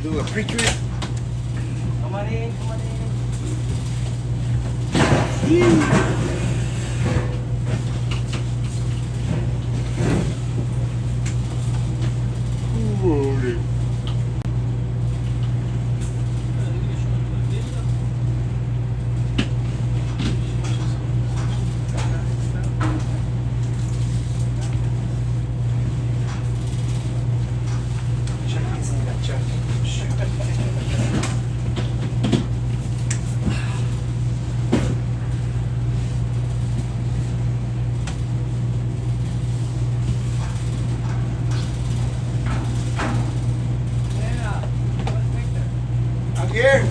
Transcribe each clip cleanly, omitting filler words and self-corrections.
do a pre-trip. Come on in, come on in. Holy. I'm here.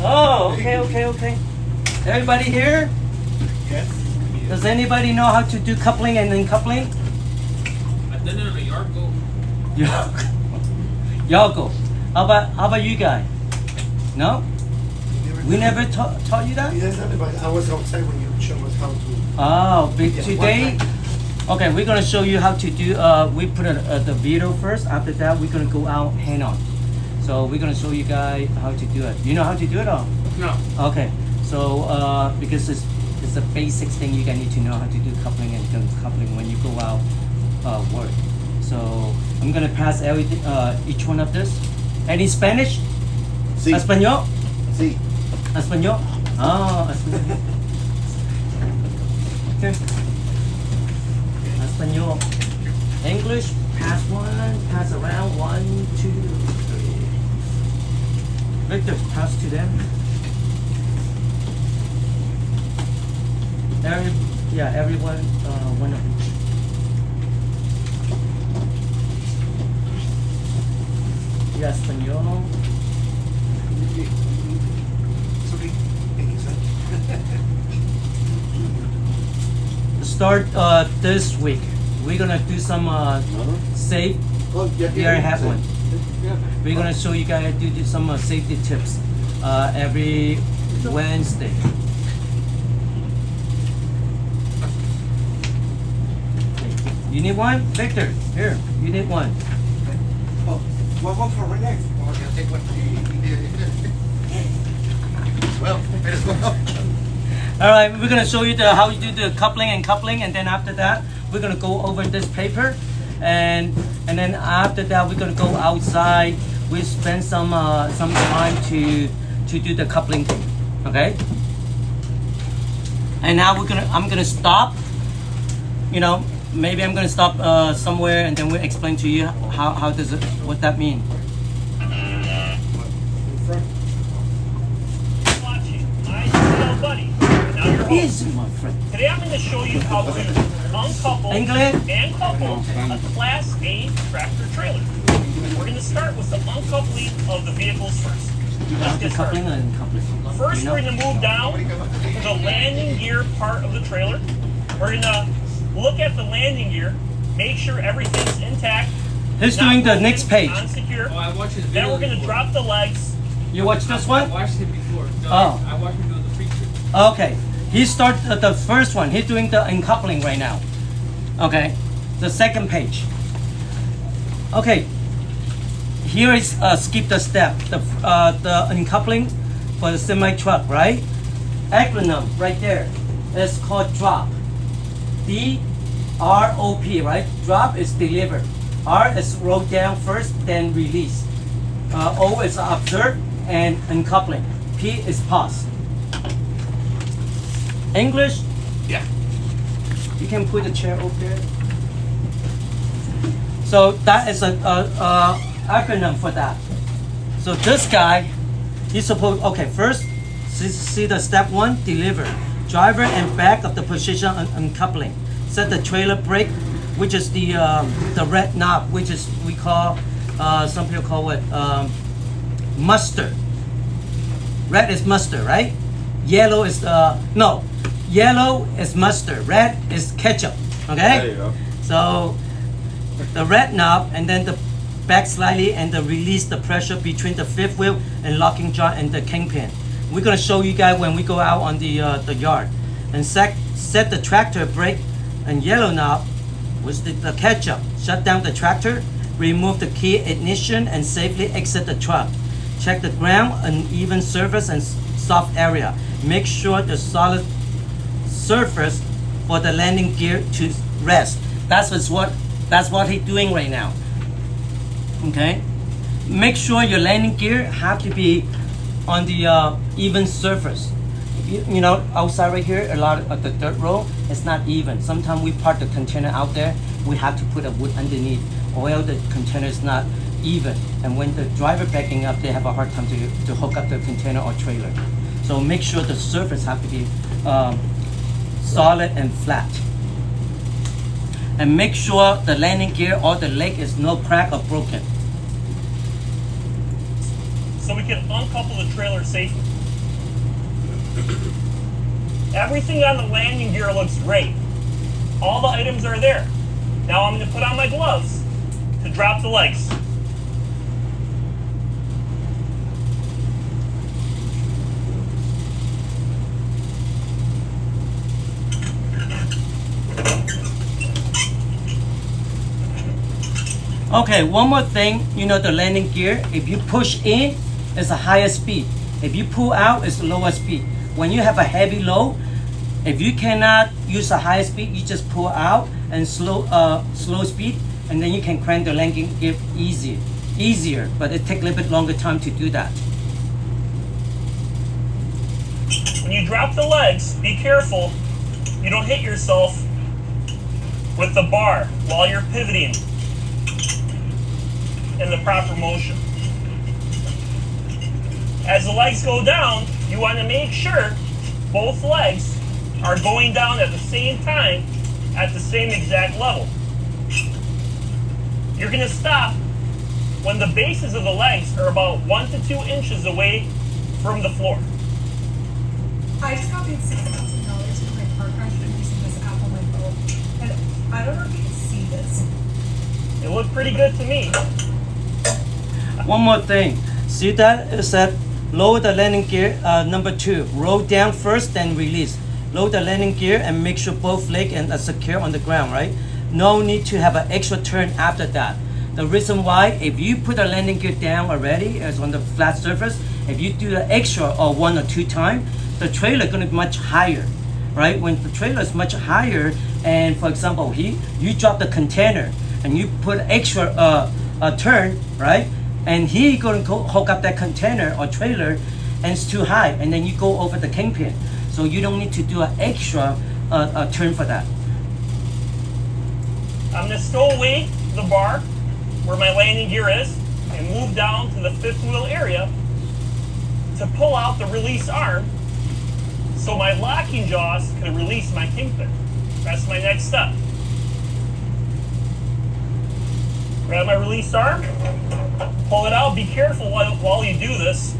Oh, okay. Everybody here? Yes. Does anybody know how to do coupling and uncoupling? I've done it on a yard goat. Y'all go. How about you guys? No? We never taught you that? Yes, but I was outside when you showed us how to. Oh, but Yeah, today, one okay, we're gonna show you how to do. We put the video first. After that, we're gonna go out hand on. So we're gonna show you guys how to do it. You know how to do it, or? No. Okay. So because it's a basic thing you need to know how to do coupling and uncoupling when you go out work. So I'm gonna pass everything each one of this. Any Spanish? Sí. Español? Sí. Español? Oh, Español. Okay. Español. English, pass one, pass around, 1, 2, 3. Victor, pass to them. Everyone, one of each. Yeah, Español. Sorry. Thank you, sir. Start this week. We're gonna do some safe. Oh, yeah, We already have yeah. one. Yeah. We're gonna show you guys do some safety tips every Wednesday. You need one, Victor? Here, you need one. Oh, one for right next. Oh, I can take one. Well, might as well. All right, we're gonna show you how you do the coupling, and then after that, we're gonna go over this paper, and then after that, we're gonna go outside. We spend some time to do the coupling thing, okay? And now I'm gonna stop. You know, maybe I'm gonna stop somewhere, and then we'll explain to you how does it, what that mean. Watching my little buddy. Now your host. Easy, my friend. Today I'm going to show you how to uncouple English? and couple a Class A tractor trailer. We're going to start with the uncoupling of the vehicles first. Let's get Coupling started. and uncoupling. First, You know? we're going to move down to the landing gear part of the trailer. We're going to look at the landing gear, make sure everything's intact. Who's not doing the broken, next page? unsecure. Oh, I watched his Then video we're going to before. drop the legs. You watch this I one? watched it before. No, Oh. I watched him do the pre-trip. Okay. He started the first one. He's doing the uncoupling right now. Okay. The second page. Okay. Here is skip the step. The uncoupling for the semi truck, right? Acronym right there. It's called drop. D-R-O-P, right? Drop is deliver. R is roll down first, then release. O is observe and uncoupling. P is pause. English? Yeah. You can put the chair over there. So that is a acronym for that. So this guy, he's supposed, okay, first, see the step 1, deliver. Driver and back of the position uncoupling. Set the trailer brake, which is the red knob, which is we call, some people call it mustard. Red is mustard, right? Yellow is no, yellow is mustard. Red is ketchup. Okay. There you go. So the red knob, and then the back slightly, and then release the pressure between the fifth wheel and locking joint and the kingpin. We're gonna show you guys when we go out on the yard. And set the tractor brake and yellow knob with the ketchup. Shut down the tractor Remove the key ignition and safely exit the truck. Check the ground, uneven surface, and soft area. Make sure the solid surface for the landing gear to rest. That's what he's doing right now. Okay, make sure your landing gear have to be on the even surface. You know, outside right here, a lot of the dirt road is not even. Sometimes we park the container out there, we have to put a wood underneath, or else the container is not even. And when the driver backing up, they have a hard time to hook up the container or trailer. So make sure the surface have to be solid and flat. And make sure the landing gear or the leg is no crack or broken. So we can uncouple the trailer safely. Everything on the landing gear looks great. All the items are there. Now I'm going to put on my gloves to drop the legs. Okay, one more thing, you know the landing gear, if you push in, it's a higher speed. If you pull out, it's a lower speed. When you have a heavy load, if you cannot use a high speed, you just pull out and slow speed, and then you can crank the landing gear easier, but it takes a little bit longer time to do that. When you drop the legs, be careful you don't hit yourself with the bar while you're pivoting in the proper motion. As the legs go down, you want to make sure both legs are going down at the same time at the same exact level. You're going to stop when the bases of the legs are about 1 to 2 inches away from the floor. I just got paid $6,000 for my car crash and using this app on my phone. And I don't know if you can see this. It looked pretty good to me. One more thing, see that it said lower the landing gear, number 2, roll down first then release. Lower the landing gear and make sure both legs are secure on the ground, right? No need to have an extra turn after that. The reason why, if you put the landing gear down already, it's on the flat surface, if you do the extra or 1 or 2 times, the trailer is going to be much higher, right? When the trailer is much higher, and for example, you drop the container and you put extra turn, right? And he going to hook up that container or trailer, and it's too high, and then you go over the kingpin. So you don't need to do an extra turn for that. I'm going to stow away the bar where my landing gear is and move down to the fifth wheel area to pull out the release arm so my locking jaws can release my kingpin. That's my next step. Grab my release arm, pull it out, be careful while you do this,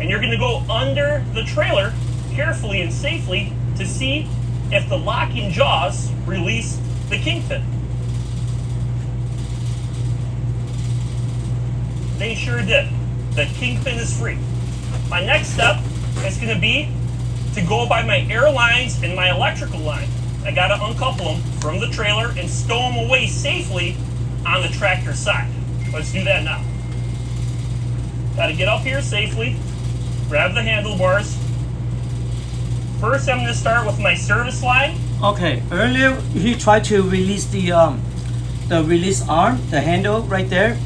and you're going to go under the trailer carefully and safely to see if the locking jaws release the kingpin. They sure did. The kingpin is free. My next step is going to be to go by my air lines and my electrical line. I got to uncouple them from the trailer and stow them away safely on the tractor side. Let's do that now. Got to get up here safely, grab the handlebars. First, I'm going to start with my service line. Okay, earlier he tried to release the release arm, the handle right there.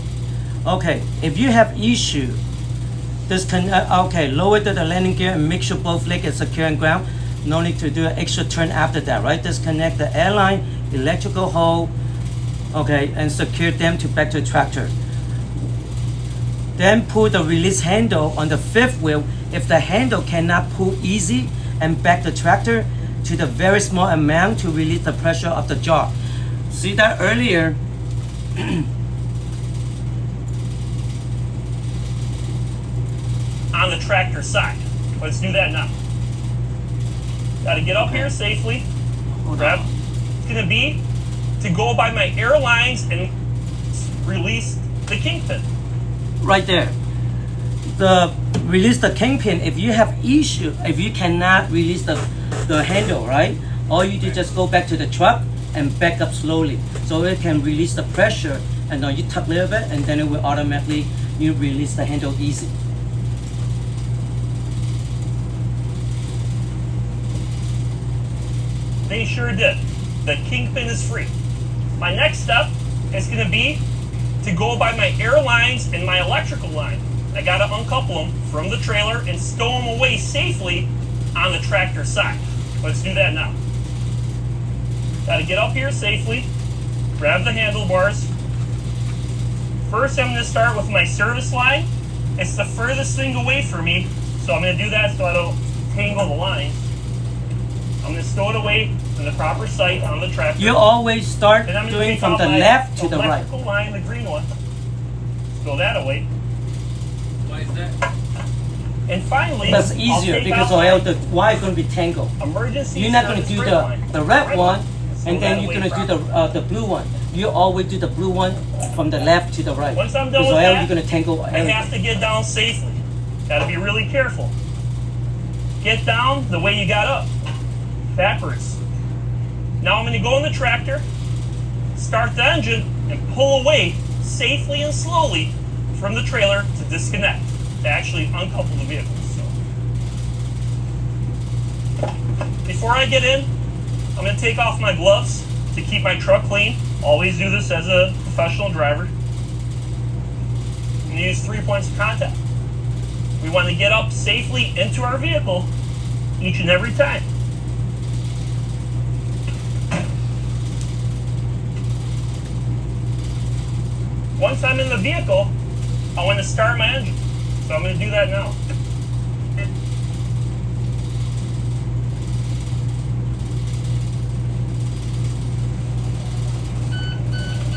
Okay, if you have issue, lower the landing gear and make sure both legs are secure on ground. No need to do an extra turn after that, right? Disconnect the airline, electrical hole, okay, and secure them to back to the tractor. Then pull the release handle on the fifth wheel. If the handle cannot pull easy, and back the tractor to the very small amount to release the pressure of the jaw. See that earlier? On the tractor side. Let's do that now. Got to get up here safely. Grab. It's going to be to go by my air lines and release the kingpin. Right there. Release the kingpin. If you have issue, if you cannot release the handle, right? All you do just go back to the truck and back up slowly, so it can release the pressure and then you tug a little bit, and then it will automatically you release the handle easy. They sure did. The kingpin is free. My next step is going to be to go by my air lines and my electrical line. I got to uncouple them from the trailer and stow them away safely on the tractor side. Let's do that now. Got to get up here safely, grab the handlebars. First, I'm going to start with my service line. It's the furthest thing away from me, so I'm going to do that so I don't tangle the lines. I'm going to stow it away in the proper site on the tractor. You always start And I'm going to doing take from out the my left to the right. electrical line, the green one. Stow that away. Why is that? And finally, That's I'll easier take because out or else my the wire is going to be tangled. emergency You're not going to service do brake line. the red one, Stow and that then you're away going to do properly. the blue one. You always do the blue one from the left to the right. Once I'm done Because with or else that, you're going to tangle I everything. have to get down safely. Got to be really careful. Get down the way you got up, backwards. Now I'm going to go in the tractor, start the engine, and pull away safely and slowly from the trailer to disconnect, to actually uncouple the vehicle. So, before I get in, I'm going to take off my gloves to keep my truck clean. Always do this as a professional driver. I'm going to use 3 points of contact. We want to get up safely into our vehicle each and every time. Once I'm in the vehicle, I want to start my engine. So I'm going to do that now.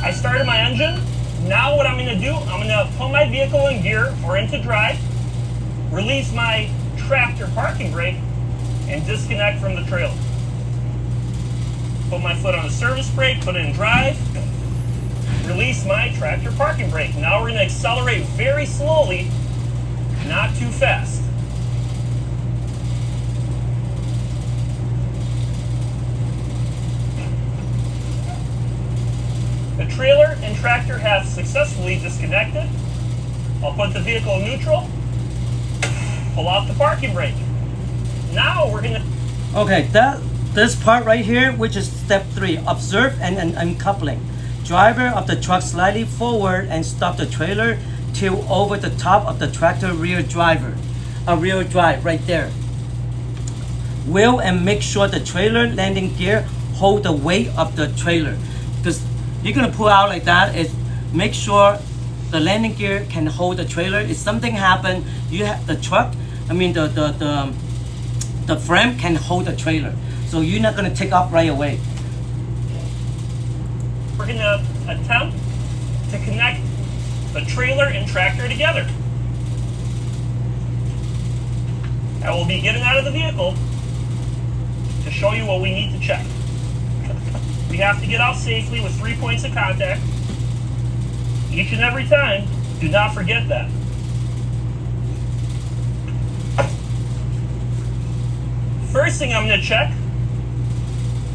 I started my engine. Now what I'm going to do, I'm going to put my vehicle in gear or into drive, release my tractor parking brake, and disconnect from the trailer. Put my foot on the service brake, put it in drive, release my tractor parking brake. Now we're going to accelerate very slowly, not too fast. The trailer and tractor have successfully disconnected. I'll put the vehicle in neutral, pull out the parking brake. Now we're going to... Okay, this part right here, which is step 3, observe and uncoupling. Driver of the truck slightly forward and stop the trailer till over the top of the tractor rear drive right there. Wheel and make sure the trailer landing gear hold the weight of the trailer. Because you're gonna pull out like that, is make sure the landing gear can hold the trailer. If something happen, you have the truck, the frame can hold the trailer. So you're not gonna take off right away. We're going to attempt to connect the trailer and tractor together. I will be getting out of the vehicle to show you what we need to check. We have to get out safely with 3 points of contact. Each and every time, do not forget that. First thing I'm going to check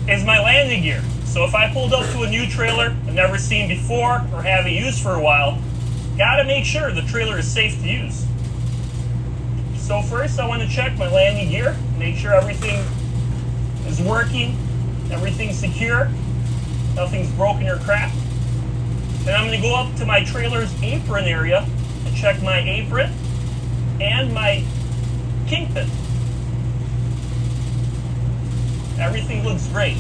is my landing gear. So if I pulled up to a new trailer I've never seen before or haven't used for a while, gotta make sure the trailer is safe to use. So first I want to check my landing gear, make sure everything is working, everything's secure, nothing's broken or cracked. Then I'm going to go up to my trailer's apron area and check my apron and my kingpin. Everything looks great.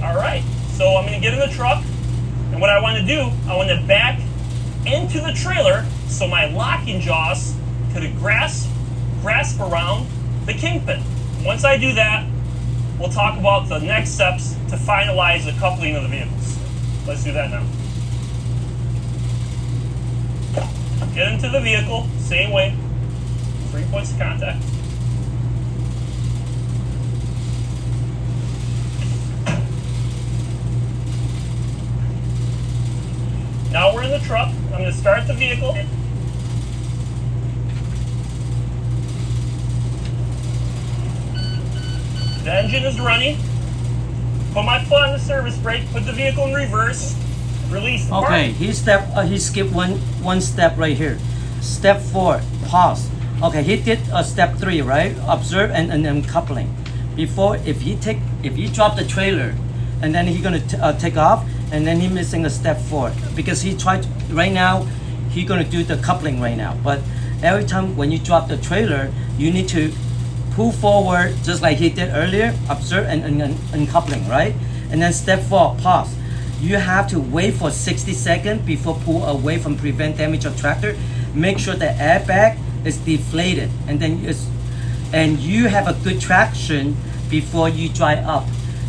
Alright, so I'm going to get in the truck, and what I want to do, I want to back into the trailer so my locking jaws could grasp around the kingpin. Once I do that, we'll talk about the next steps to finalize the coupling of the vehicles. Let's do that now. Get into the vehicle, same way, 3 points of contact. Now we're in the truck. I'm going to start the vehicle. The engine is running. Put my foot on the service brake, put the vehicle in reverse, release the Okay, part. he skipped one step right here. Step 4, pause. Okay, he did step 3, right? Observe and uncoupling. Before, if he drop the trailer, and then he gonna take off, and then he missing a step 4 because he tried right now. He gonna do the coupling right now, but every time when you drop the trailer, you need to pull forward just like he did earlier. Observe and uncoupling, right? And then step 4, pause. You have to wait for 60 seconds before pull away from prevent damage of tractor. Make sure the airbag is deflated, and then you have a good traction before you drive up.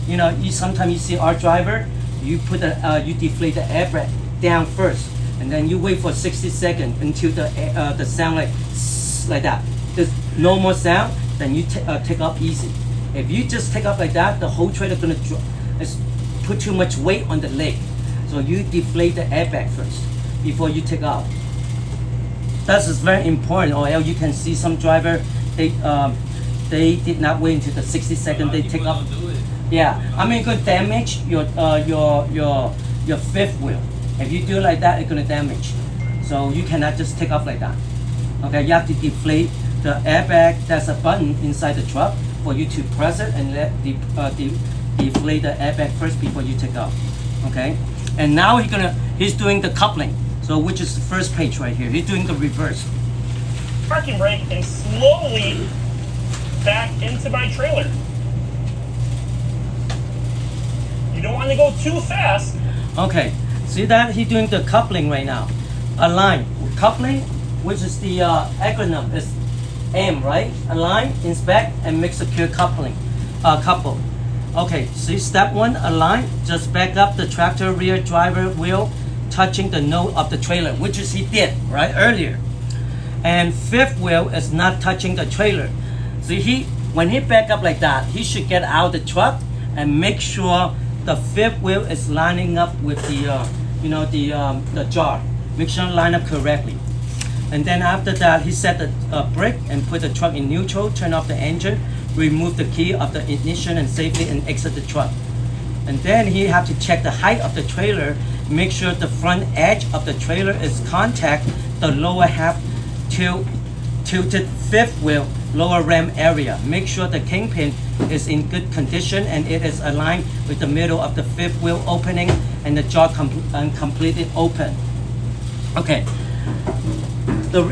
You know, sometimes you see our driver, you deflate the airbag down first, and then you wait for 60 seconds until the sound like that. There's no more sound, then you take off easy. If you just take off like that, the whole trailer gonna put too much weight on the leg. So you deflate the airbag first before you take off. That is very important, or else you can see some driver, they did not wait until the 60 seconds, they take off. Yeah, I mean, it could damage your fifth wheel. If you do it like that, it's gonna damage. So you cannot just take off like that. Okay, you have to deflate the airbag. There's a button inside the truck for you to press it and deflate the airbag first before you take off. Okay, and now he's doing the coupling. So which is the first page right here. He's doing the reverse. Parking brake and slowly back into my trailer. You don't want to go too fast. Okay, see that he's doing the coupling right now. Align, coupling, which is the acronym is AIM, right? Align, inspect, and make secure coupling. Couple. Okay, see step 1, align. Just back up the tractor rear driver wheel, touching the nose of the trailer, which is he did right earlier. And fifth wheel is not touching the trailer. See, when he back up like that, he should get out the truck and make sure the fifth wheel is lining up with the jar. Make sure line up correctly. And then after that, he set the brake and put the truck in neutral, turn off the engine, remove the key of the ignition and safely and exit the truck. And then he have to check the height of the trailer, make sure the front edge of the trailer is contact the lower half tilted fifth wheel lower ram area. Make sure the kingpin is in good condition and it is aligned with the middle of the fifth wheel opening and the jaw completely open. Okay. Do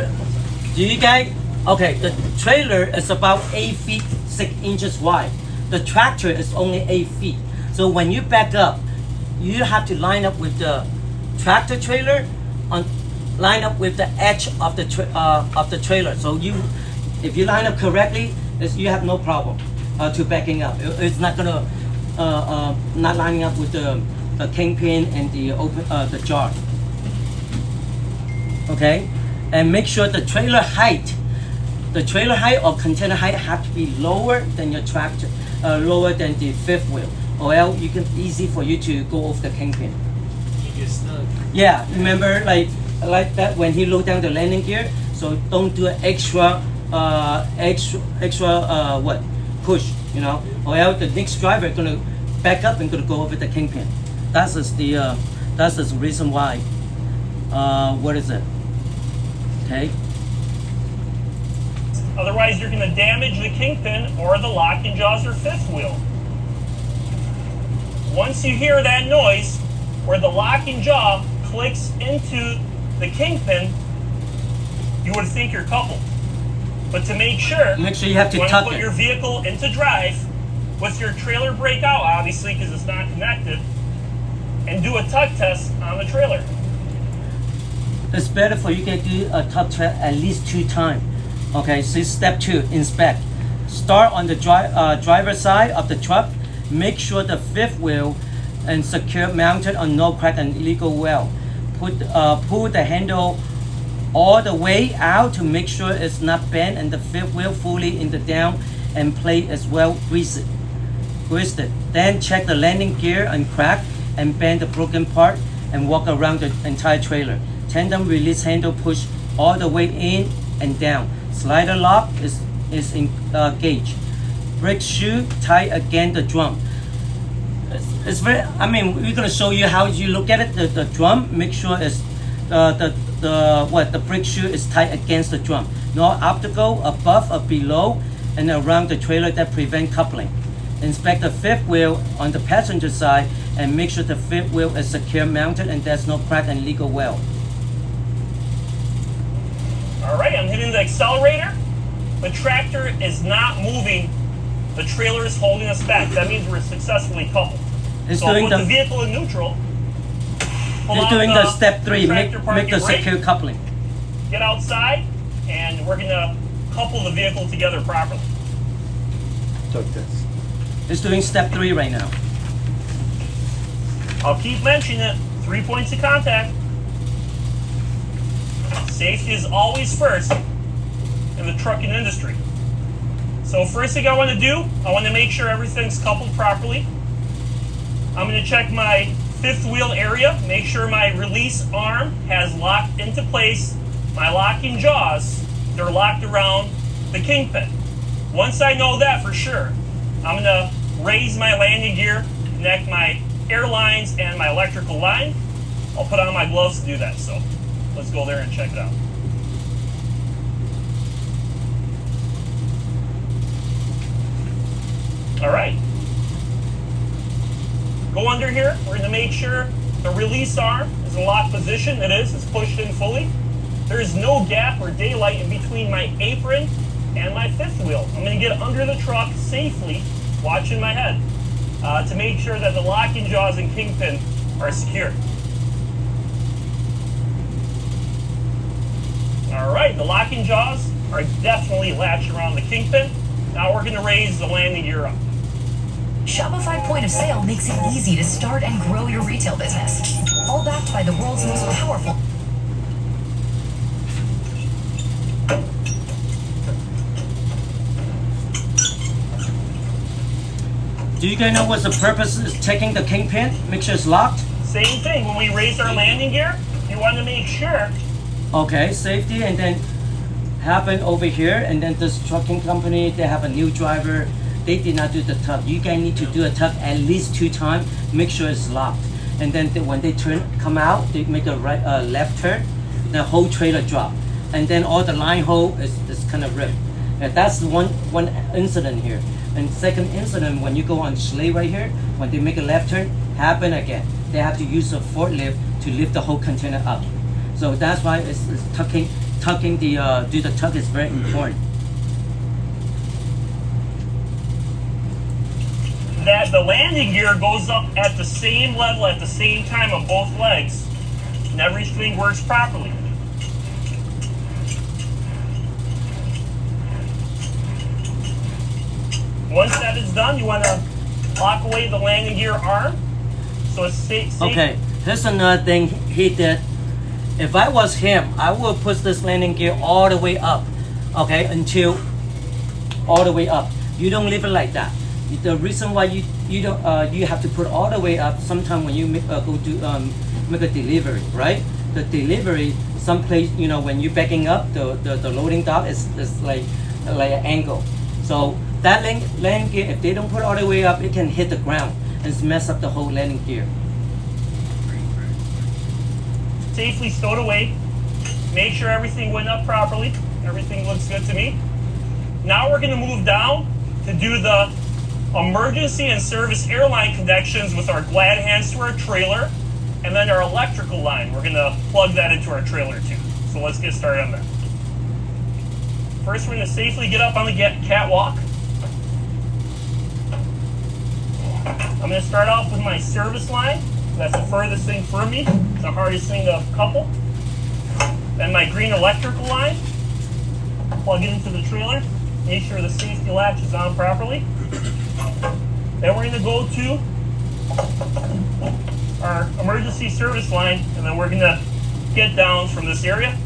you guys? Okay, the trailer is about 8 feet 6 inches wide. The tractor is only 8 feet. So when you back up, you have to line up with the tractor trailer, line up with the edge of the trailer. So if you line up correctly, you have no problem to backing up. It's not gonna not lining up with the kingpin and the jar. Okay, and make sure the trailer height or container height have to be lower than your tractor, lower than the fifth wheel, or else easy for you to go off the kingpin. You get stuck. Yeah, remember like that when he load down the landing gear. So don't do an extra push, or else the next driver is gonna back up and gonna go over the kingpin. That's the reason why. What is it? Okay. Otherwise, you're going to damage the kingpin or the lock and jaws or fifth wheel. Once you hear that noise where the lock and jaw clicks into the kingpin, you would think you're coupled. But to make sure you have to want tuck to put it. your vehicle into drive with your trailer brake out, obviously, because it's not connected, and do a tuck test on the trailer. It's better for you to do a tuck test at least 2 times. Okay, so step 2, inspect. Start on the driver's side of the truck. Make sure the fifth wheel and secure mounted on no crack and illegal well. Pull the handle all the way out to make sure it's not bent and the fifth wheel fully in the down and plate as well greased. Then check the landing gear and crack and bend the broken part and walk around the entire trailer. Tandem release handle push all the way in and down. Slider lock is engaged. Brake shoe tight against the drum. It's very. I mean, we're gonna show you how you look at it. The drum, make sure it's the brake shoe is tight against the drum. No obstacle above or below and around the trailer that prevent coupling. Inspect the fifth wheel on the passenger side and make sure the fifth wheel is secure mounted and there's no crack and legal well. All right, I'm hitting the accelerator. The tractor is not moving. The trailer is holding us back. That means we're successfully coupled. It's So I'll doing put the the vehicle in neutral. Pull it's out doing the step 3. Make tractor parking the brake, secure coupling. Get outside, and we're gonna couple the vehicle together properly. Took this. It's doing step 3 right now. I'll keep mentioning it. 3 points of contact. Safety is always first in the trucking industry. So first thing I want to do, I want to make sure everything's coupled properly. I'm going to check my fifth wheel area, make sure my release arm has locked into place. My locking jaws, they're locked around the kingpin. Once I know that for sure, I'm going to raise my landing gear, connect my air lines and my electrical line. I'll put on my gloves to do that, so let's go there and check it out. All right. Go under here. We're going to make sure the release arm is in locked position. It is. It's pushed in fully. There is no gap or daylight in between my apron and my fifth wheel. I'm going to get under the truck safely, watching my head, to make sure that the locking jaws and kingpin are secure. All right, the locking jaws are definitely latched around the kingpin. Now we're going to raise the landing gear up. Shopify Point of Sale makes it easy to start and grow your retail business. All backed by the world's most powerful. Do you guys know what's the purpose of checking the kingpin? Make sure it's locked? Same thing, when we raise our landing gear, you want to make sure. Okay, safety, and then happen over here, and then this trucking company, they have a new driver. They did not do the tug. You guys need to do a tug at least 2 times. Make sure it's locked. And then when they come out, they make a left turn, the whole trailer drop. And then all the line hole is kind of ripped. And that's one incident here. And second incident, when you go on sleigh right here, when they make a left turn, happen again. They have to use a forklift to lift the whole container up. So that's why it's tucking the do the tug is very important. That the landing gear goes up at the same level at the same time on both legs, and everything works properly. Once that is done, you want to lock away the landing gear arm so it's safe. Okay, here's another thing he did. If I was him, I would push this landing gear all the way up, okay, until all the way up. You don't leave it like that. The reason why you don't you have to put all the way up. Sometimes when you make, go to make a delivery, right? The delivery, someplace when you're backing up, the loading dock is like an angle. So that landing gear, if they don't put all the way up, it can hit the ground and mess up the whole landing gear. Safely stowed away. Make sure everything went up properly. Everything looks good to me. Now we're going to move down to do the emergency and service airline connections with our glad hands to our trailer, and then our electrical line. We're going to plug that into our trailer too. So let's get started on that. First, we're going to safely get up on the catwalk. I'm going to start off with my service line. That's the furthest thing from me. It's the hardest thing to couple. Then my green electrical line. Plug it into the trailer. Make sure the safety latch is on properly. Then we're going to go to our emergency service line, and then we're going to get down from this area.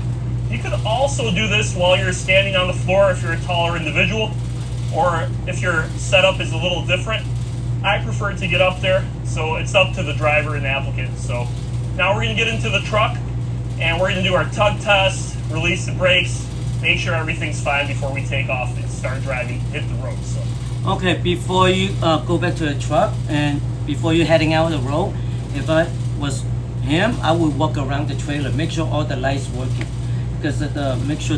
You could also do this while you're standing on the floor if you're a taller individual, or if your setup is a little different. I prefer to get up there, so it's up to the driver and the applicant. So now we're going to get into the truck, and we're going to do our tug test, release the brakes, make sure everything's fine before we take off and start driving, hit the road. So Okay, before you go back to the truck and before you heading out the road, if I was him, I would walk around the trailer, make sure all the lights working, because make sure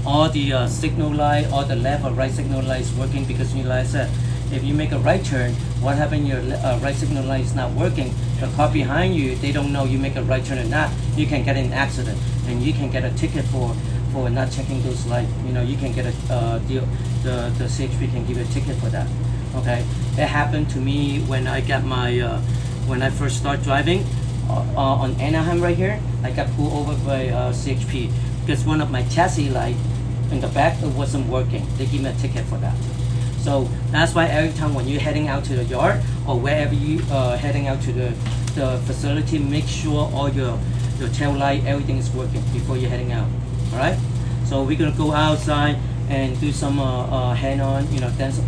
all the signal light, all the left or right signal light is working. Because like I said, if you make a right turn, what happens? Your right signal light is not working. The car behind you, they don't know you make a right turn or not. You can get in an accident, and you can get a ticket for not checking those lights. You can get a deal. The CHP can give you a ticket for that. Okay, it happened to me when I got my when I first start driving on Anaheim right here. I got pulled over by CHP because one of my chassis light in the back, it wasn't working. They give me a ticket for that. So that's why every time when you're heading out to the yard or wherever you heading out to the facility, make sure all your tail light, everything is working before you're heading out. All right. So we're gonna go outside and do some hand-on, dance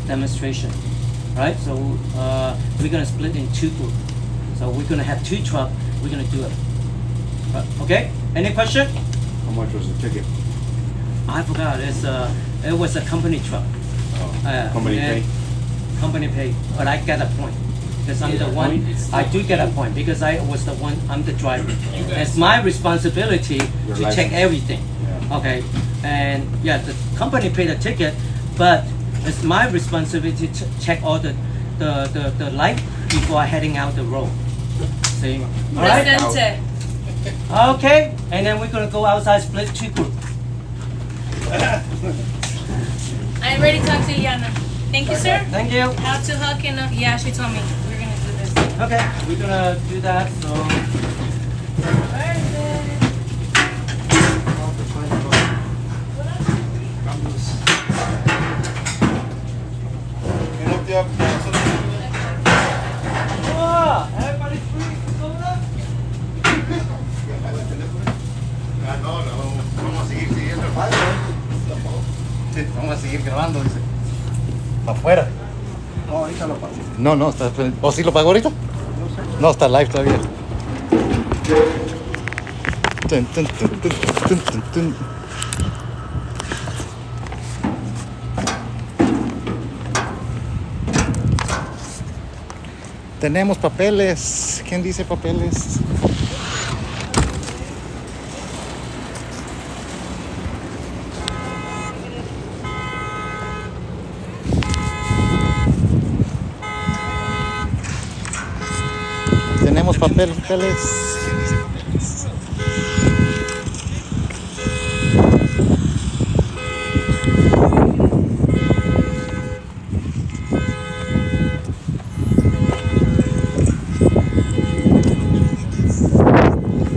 demonstration. Right. So we're gonna split in 2 groups. So we're gonna have 2 trucks. We're gonna do it. Okay. Any question? How much was the ticket? I forgot. It was a company truck. Company pay? Company pay, but I get a point because I'm the one. I do get a point because I was the one. I'm the driver. It's my responsibility to check everything. Yeah. Okay, and yeah, the company paid the ticket, but it's my responsibility to check all the light before heading out the road. See? All right. Presente. Okay, and then we're gonna go outside, split 2 groups. I'm ready to talk to Yana. Thank you, sir. Thank you. How to hook and yeah, she told me we're gonna do this. Okay, we're gonna do that. So. Oh, everybody free to go up? No, vamos a seguir siguiendo. Vamos a seguir grabando, dice. Para afuera. No, ahorita lo pago. No, está. ¿O sí lo pago ahorita? No, está live todavía. Tun, tun, tun, tun, tun, tun, tun. Tenemos papeles. ¿Quién dice papeles? Tenemos papeles.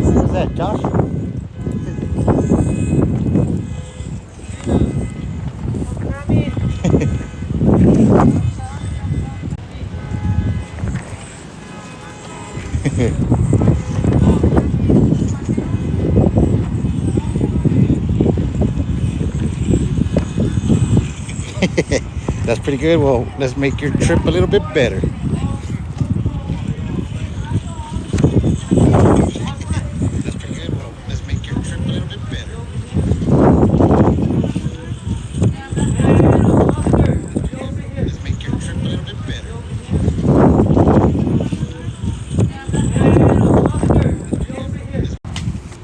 What's that, Josh? That's pretty good. Well, let's make your trip a little bit better. That's pretty good. Well, let's make your trip a little bit better. Let's make your trip a little bit better.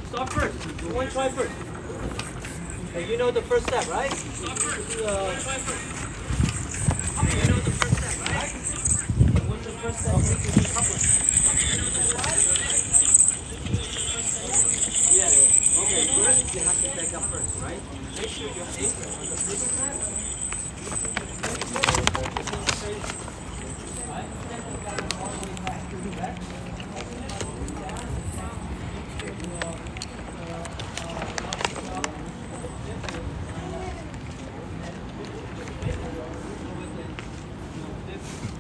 Stop first. You want to try first. Okay, you know the first step, right? Stop first. Try first. You know the first step, right? What's the first step? Yeah. Okay. First, you have to back up first, right? Make sure your apron on the first step. Right? Then you got to go all the way back. Back.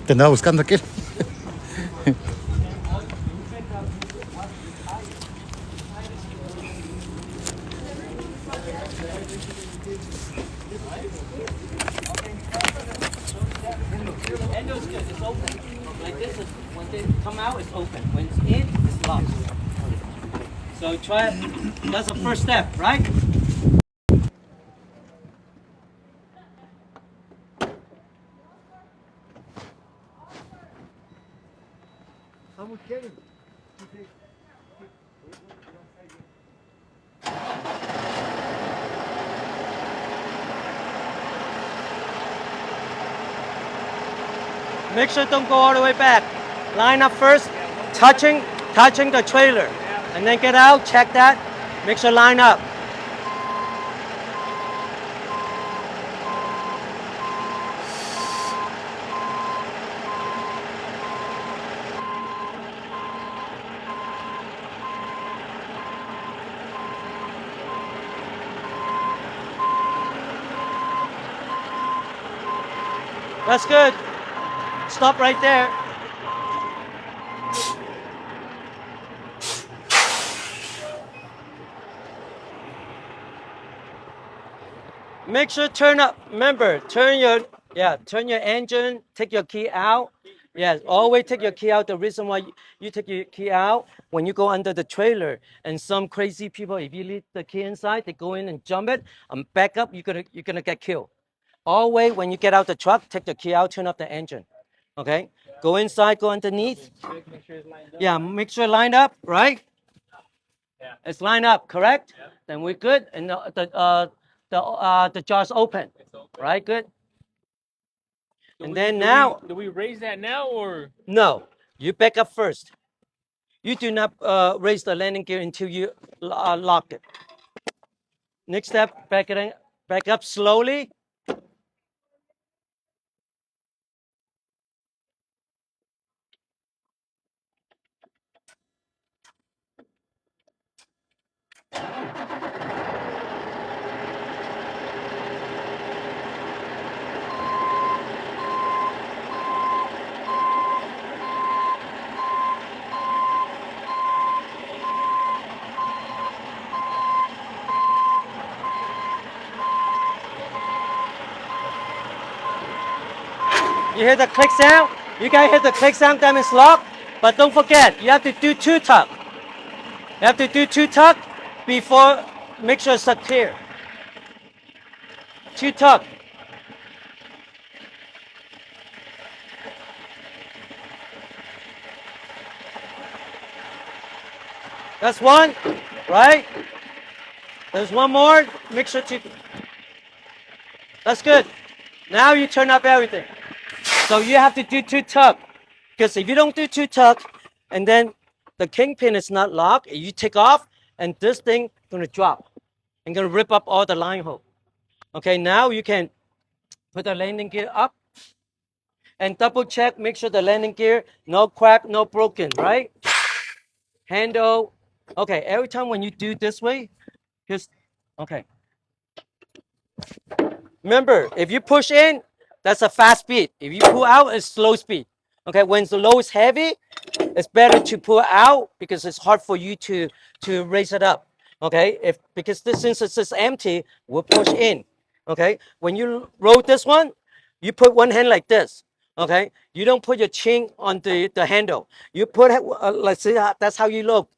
Te andaba buscando aquel. End is good. It's open. Like this is when they come out, it's open. When it's in, it's locked. So try it. That's the first step, right? Kenny, you take. Make sure don't go all the way back. Line up first, touching the trailer. And then get out, check that. Make sure line up. That's good. Stop right there. Make sure turn up. Remember, turn your engine, take your key out. Yes, always take your key out. The reason why you take your key out when you go under the trailer, and some crazy people, if you leave the key inside, they go in and jump it and back up, you're gonna get killed. Always when you get out the truck, take the key out, turn up the engine. Okay? Go inside, go underneath. Make sure it's lined up. Yeah, make sure lined up, right? Yeah. It's lined up, correct? Yeah. Then we're good, and the jar's open, It's open. right? Good. Do And we- then do now, do we raise that now or? no, you back up first. You do not raise the landing gear until you lock it. Next step, back up slowly. You hear the click sound? You guys hear the click sound, that means lock. But don't forget, you have to do two tuck. You have to do two tuck before, make sure it's clear. Two tuck. That's one, right? There's one more. Make sure to. That's good. Now you turn up everything. So you have to do two tuck. Because if you don't do two tuck, and then the kingpin is not locked, you take off, and this thing gonna drop and gonna rip up all the line hole. Okay, now you can put the landing gear up and double check, make sure the landing gear no crack, no broken, right? Handle. Okay, every time when you do this way, just okay. Remember, if you push in, that's a fast speed. If you pull out, it's slow speed. Okay, when the load is heavy, it's better to pull out because it's hard for you to raise it up. Okay, if because this since it's just empty, we'll push in. Okay, when you roll this one, you put one hand like this. Okay, you don't put your chin on the handle. You put let's see that's how you look.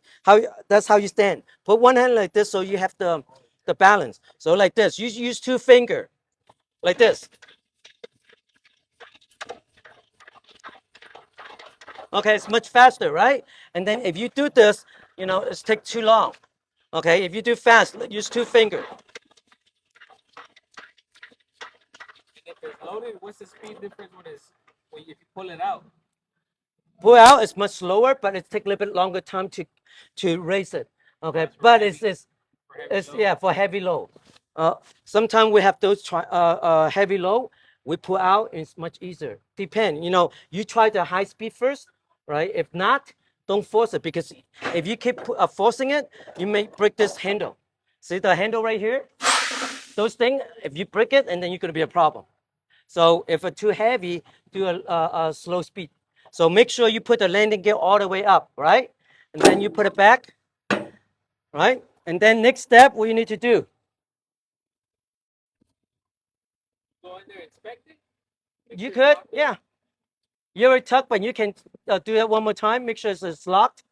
That's how you stand. Put one hand like this so you have the balance. So like this, you use two finger like this. Okay, it's much faster, right? And then if you do this, it's take too long. Okay, if you do fast, use two finger. If it's loaded, what's the speed difference if you pull it out? Pull out is much slower, but it take a little bit longer time to raise it. Okay, but it's yeah for heavy load. Sometimes we have those heavy load. We pull out, it's much easier. Depend, you try the high speed first, right? If not, don't force it because if you keep forcing it, you may break this handle. See the handle right here? Those things, if you break it, and then you're gonna be a problem. So if it's too heavy, do a slow speed. So make sure you put the landing gear all the way up, right? And then you put it back, right? And then next step, what you need to do? Go in there, inspect it. You could, yeah. You already tucked, but you can do that one more time. Make sure it's locked.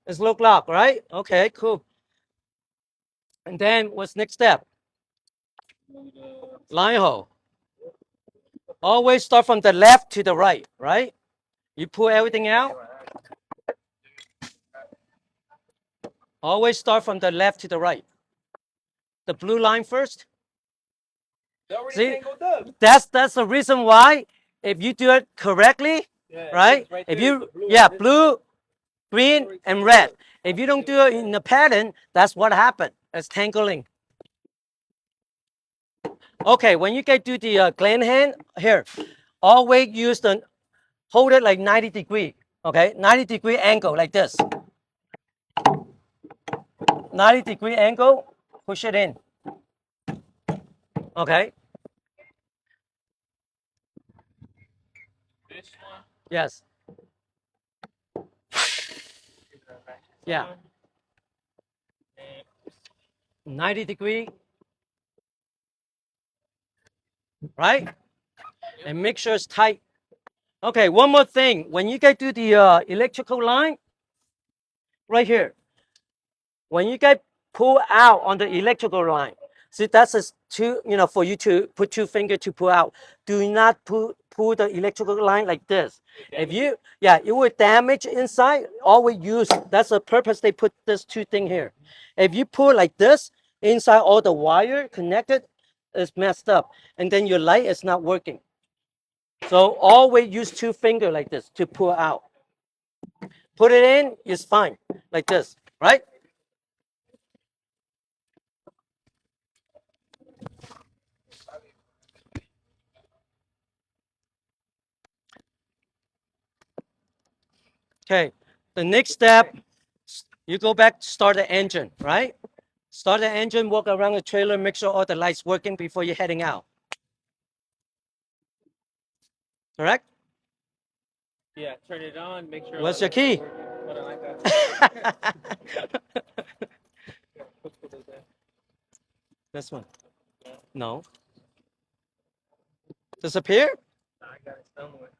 It's locked, right? Okay, cool. And then what's next step? Line hole. Always start from the left to the right, right? You pull everything out. Always start from the left to the right. The blue line first. See, that's the reason why if you do it correctly, right? If you blue, green, and red. If you don't do it in the pattern, that's what happened. It's tangling. Okay, when you get to the gland hand here, always use the hold it like 90 degree. Okay, 90-degree angle like this. 90-degree angle, push it in. Okay. This one. Yes. Yeah. 90-degree. Right? And make sure it's tight. Okay, one more thing. When you get to the electrical line, right here, when you get pull out on the electrical line, see that's a two, for you to put 2 fingers to pull out. Do not pull the electrical line like this. If you, it will damage inside. Always use, that's the purpose they put this 2 thing here. If you pull like this, inside all the wire connected is messed up. And then your light is not working. So always use 2 fingers like this to pull out. Put it in, it's fine, like this, right? Okay, the next step, you go back, start the engine, right? Start the engine, walk around the trailer, make sure all the lights working before you're heading out. Correct? Yeah, turn it on, make sure. What's your key? Hold on, like that. This one. No. Disappear? I got it somewhere.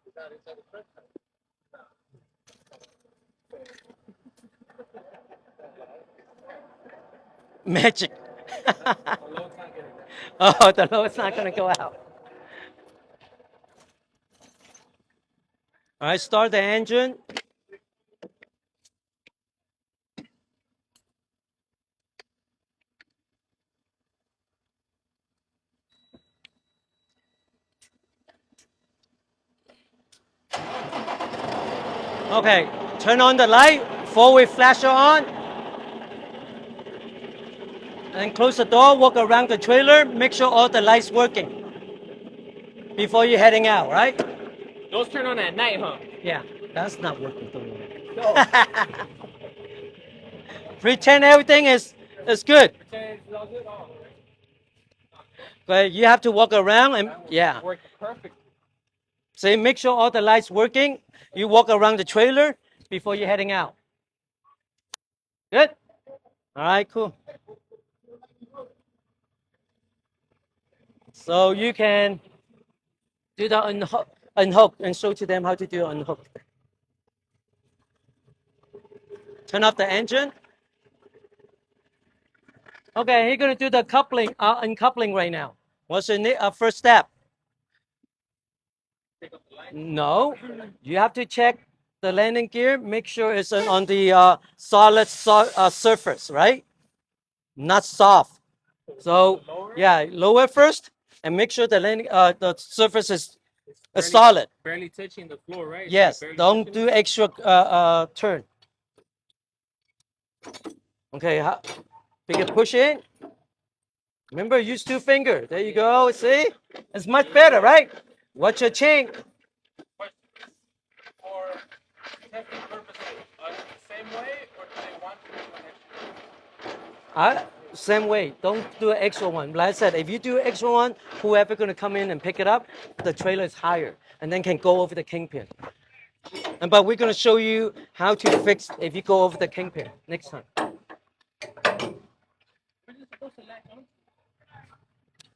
Magic. Oh, the load's not going to go out. All right, start the engine. Okay, turn on the light, forward flasher on. And close the door, walk around the trailer, make sure all the lights working before you're heading out, right? Those turn on at night, huh? Yeah, that's not working. Pretend everything is good. But you have to walk around and Working perfect. So make sure all the lights working. You walk around the trailer before you're heading out. Good? All right, cool. So you can do the unhook and show to them how to do unhook. Turn off the engine. Okay, you're gonna do the coupling, uncoupling right now. What's your first step? No, you have to check the landing gear. Make sure it's on the solid surface, right? Not soft. So lower first and make sure the surface is solid. Barely touching the floor, right? Yes, don't do extra turn. Okay, we can push in. Remember, use 2 fingers. There you go. See, it's much better, right? Watch your chain. For testing purposes, same way, or do they want to do an extra? Same way. Don't do an extra one. Like I said, if you do an extra one, whoever gonna come in and pick it up, the trailer is higher, and then can go over the kingpin. But we're gonna show you how to fix if you go over the kingpin next time.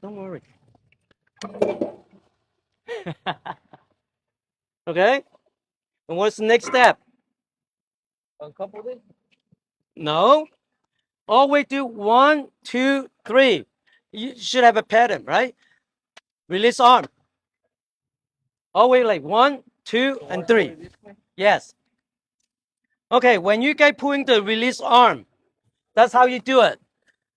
Don't worry. Okay? And what's the next step? Uncouple it? No. Always do 1, 2, 3. You should have a pattern, right? Release arm. All the way like 1, 2, and 3. Yes. Okay, when you guys pulling the release arm, that's how you do it.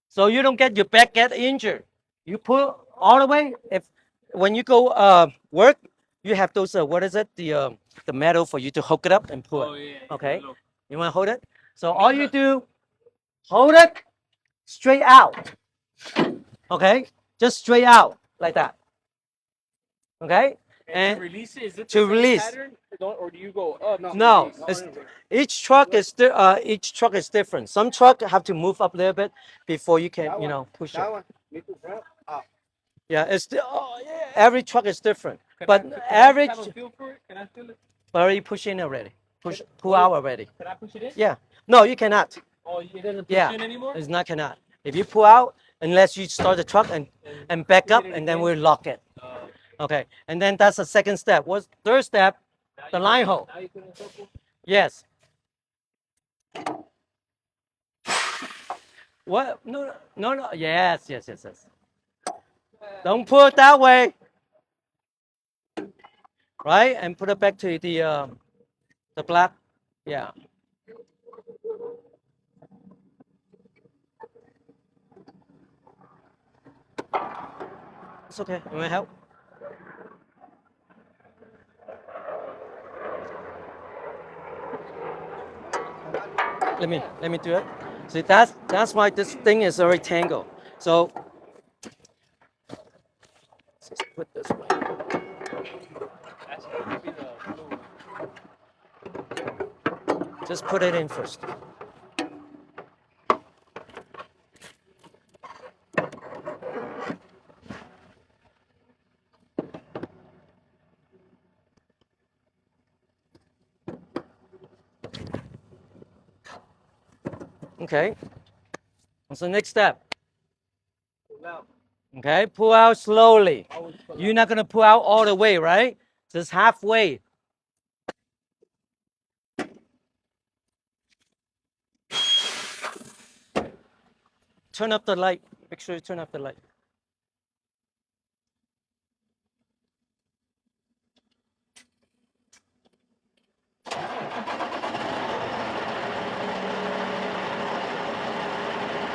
So you don't get your back get injured. You pull all the way. If when you go work, you have those what is it, the metal for you to hook it up and pull it. Okay, you want to hold it. So all you do, hold it straight out. Okay, just straight out like that. Okay, And to release it, is it to the same release. pattern? Or do you go, oh, no. No, each truck is different. Some truck have to move up a little bit before you can, push it. That one. Need to grab up. Yeah, every truck is different. But Can average, I have a feel for it? Can I feel it? already push in already. Pull out already. Can I push it in? Yeah. No, you cannot. Oh, it doesn't push in anymore? It's not cannot. If you pull out, unless you start the truck and back up, and then we'll lock it. Okay. And then that's the second step. What's third step? The line hole. Now you put it in a circle? Yes. What? No, no, no. Yes. Don't pull it that way. Right? And put it back to the black. Yeah. It's okay. You want help? Let me do it. See, that's why this thing is a rectangle. So let's put this way. Just put it in first. Okay. What's the next step? Okay, pull out slowly. You're not gonna pull out all the way, right? Just halfway. Turn up the light. Make sure you turn up the light.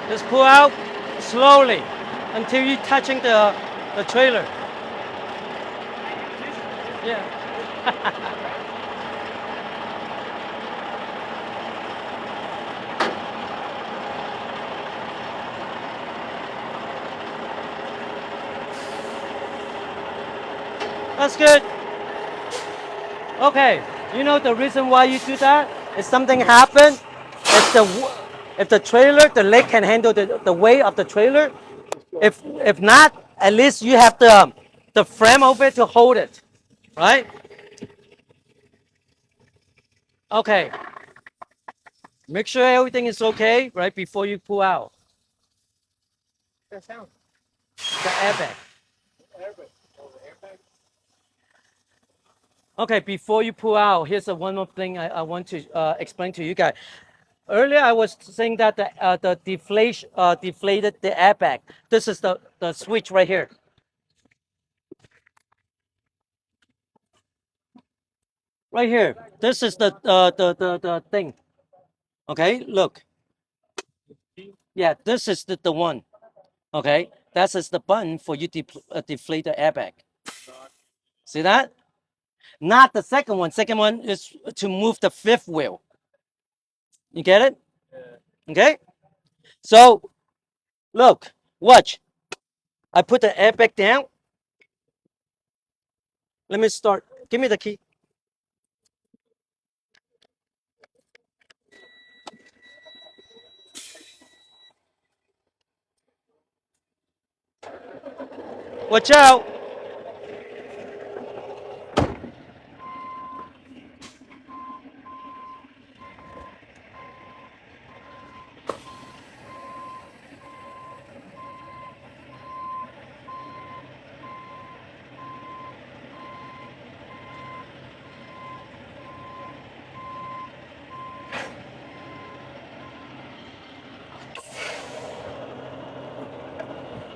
Just pull out slowly until you're touching the trailer. Yeah. That's good. Okay, you know the reason why you do that? If something happens, if the trailer, the leg can handle the weight of the trailer. If not, at least you have the frame over it to hold it, right? Okay. Make sure everything is okay, right, before you pull out. That sound? The airbag. Okay, before you pull out, here's one more thing I want to explain to you guys. Earlier, I was saying that the deflated the airbag. This is the switch right here. Right here. This is the thing. Okay, look. Yeah, this is the one. Okay, that is the button for you to deflate the airbag. See that? Not the second one. Second one is to move the fifth wheel. You get it? Okay. So, look, watch. I put the airbag down. Let me start. Give me the key. Watch out.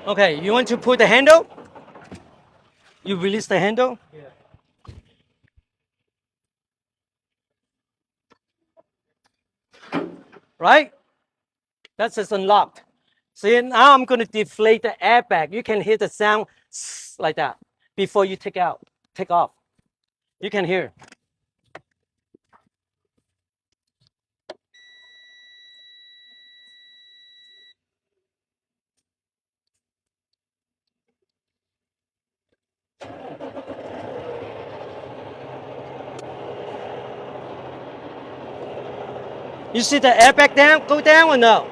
Okay, you want to pull the handle? You release the handle? Yeah. right? That's just unlocked. See, now I'm going to deflate the airbag. You can hear the sound like that before you take off. You can hear. You see the airbag go down or no?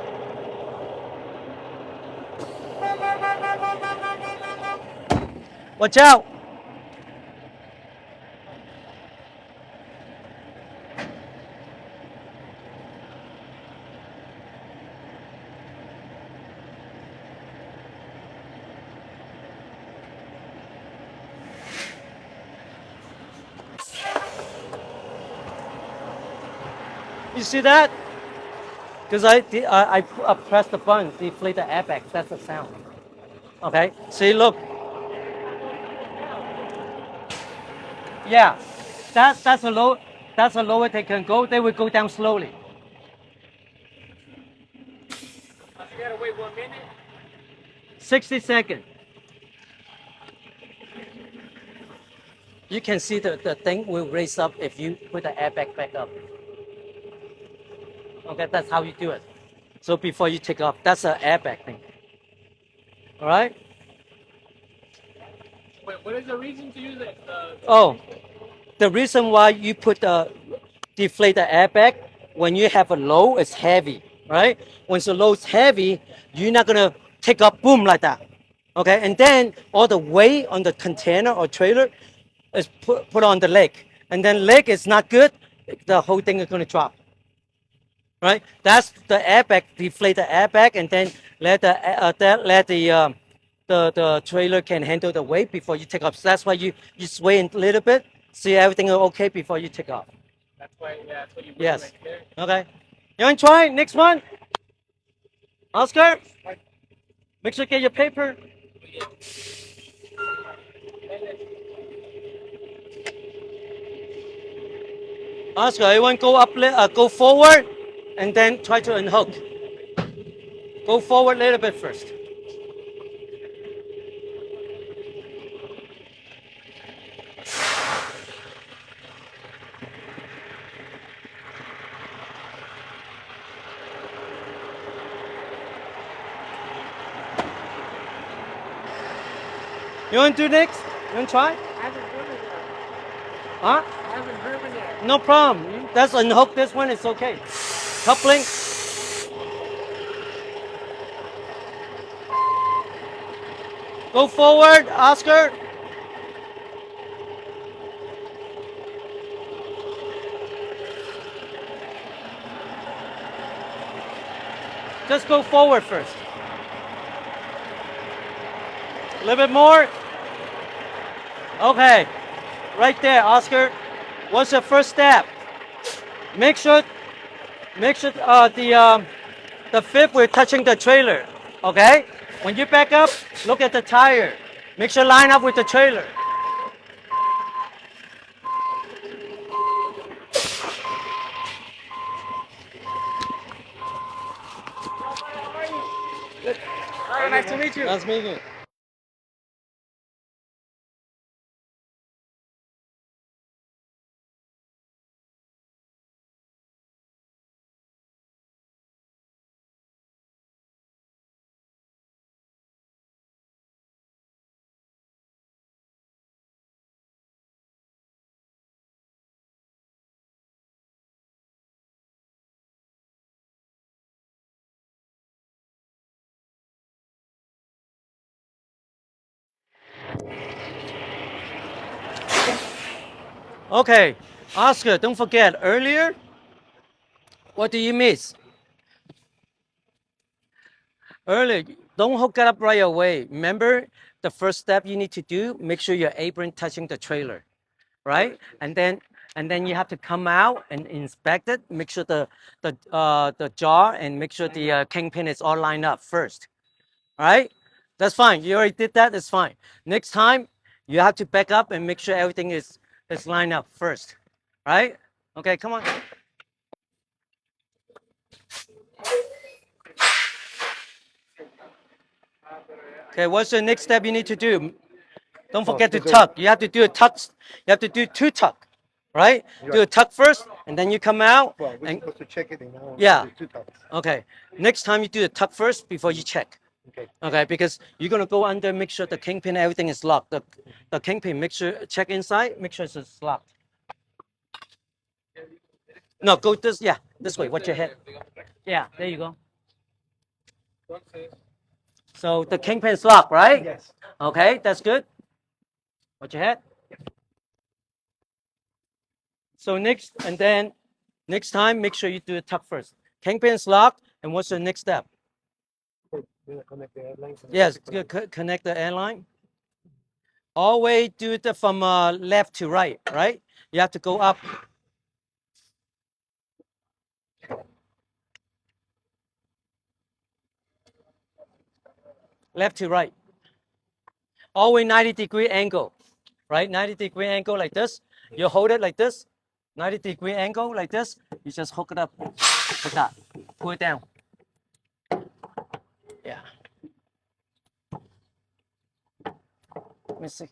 Watch out. You see that? Because I pressed the button, deflate the airbag. That's the sound. Okay. See, look. Yeah. That's a low. That's a lower they can go. They will go down slowly. You gotta wait 1 minute. 60 seconds. You can see the thing will raise up if you put the airbag back up. Okay, that's how you do it. So before you take off, that's an airbag thing. All right? Wait, what is the reason to use it? Oh, the reason why you put the deflate the airbag when you have a low, it's heavy, right? When the low is heavy, you're not gonna take off boom like that. Okay, and then all the weight on the container or trailer is put on the leg, and then leg is not good, the whole thing is gonna drop. Right? That's the airbag. Deflate the airbag, and then let the trailer can handle the weight before you take off. So that's why you sway a little bit, see everything is okay before you take off. That's why, yeah, that's what you put Yes. right there. Okay. You want to try next one? Oscar, make sure you get your paper. Oscar, you want to go go forward, and then try to unhook. Go forward a little bit first. You want to do next? You want to try? I haven't driven yet. Huh? I haven't driven yet. No problem. That's unhook. This one is okay. Coupling. Go forward, Oscar. Just go forward first. A little bit more. Okay. Right there, Oscar. What's your first step? Make sure the fifth we're touching the trailer. Okay? When you back up, look at the tire. Make sure line up with the trailer. Hi, nice to meet you. Nice meeting you. Okay, Oscar, don't forget earlier. What do you miss? Earlier, don't hook it up right away. Remember, the first step you need to do, make sure your apron touching the trailer, right? And then you have to come out and inspect it. Make sure the jar and make sure the kingpin is all lined up first. All right, that's fine. You already did that. It's fine. Next time, you have to back up and make sure everything is lined up first. Right? Okay, come on. Okay, what's the next step you need to do? Don't forget to to do- tuck. You have to do a tuck. You have to do 2 tuck, right? Do a tuck first, and then you come out. Well, we're And supposed to check it in now. yeah. 2 tucks. Okay. Next time you do the tuck first before you check. Okay. Okay, because you're gonna go under, make sure the kingpin, everything is locked. The kingpin, make sure check inside, make sure it's locked. No, go this, yeah, this way. Watch your head. Yeah, there you go. So the kingpin is locked, right? Yes. Okay, that's good. Watch your head. So next time, make sure you do the tuck first. Kingpin is locked, and what's the next step? Connect the airlines. Yes, connect the airline. Always do it from left to right, right? You have to go up. Left to right. Always 90-degree angle, right? 90-degree angle like this. You hold it like this. 90-degree angle like this. You just hook it up like that. Pull it down. Yeah. Let me see.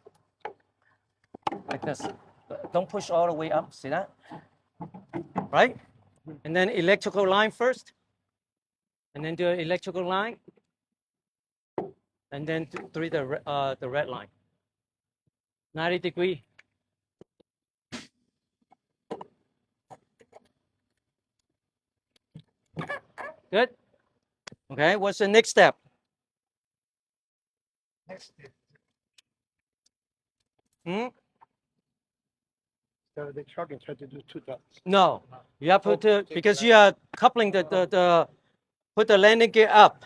Like this. Don't push all the way up. See that? Right? And then electrical line first. And then do an electrical line. And then do the red line. 90-degree. Good. Okay, what's the next step? Next step. Start the truck and try to do 2 tucks. No, you have to because you are coupling the put the landing gear up,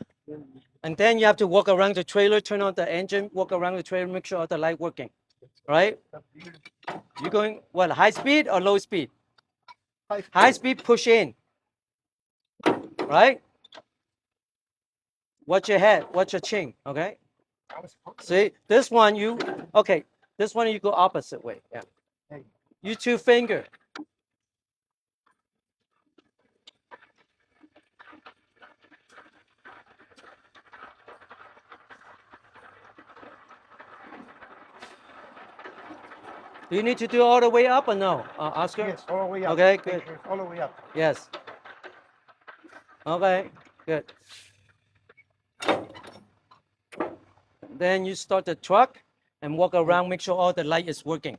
and then you have to walk around the trailer, turn on the engine, walk around the trailer, make sure all the light working, right? You going what? High speed or low speed? High speed, push in, right? Watch your head, watch your chin, okay? See this one this one you go opposite way, yeah. You 2 finger. Do you need to do all the way up or no, Oscar? Yes, all the way up. Okay, good. Sure, all the way up. Yes. Okay, good. Then you start the truck and walk around, make sure all the light is working.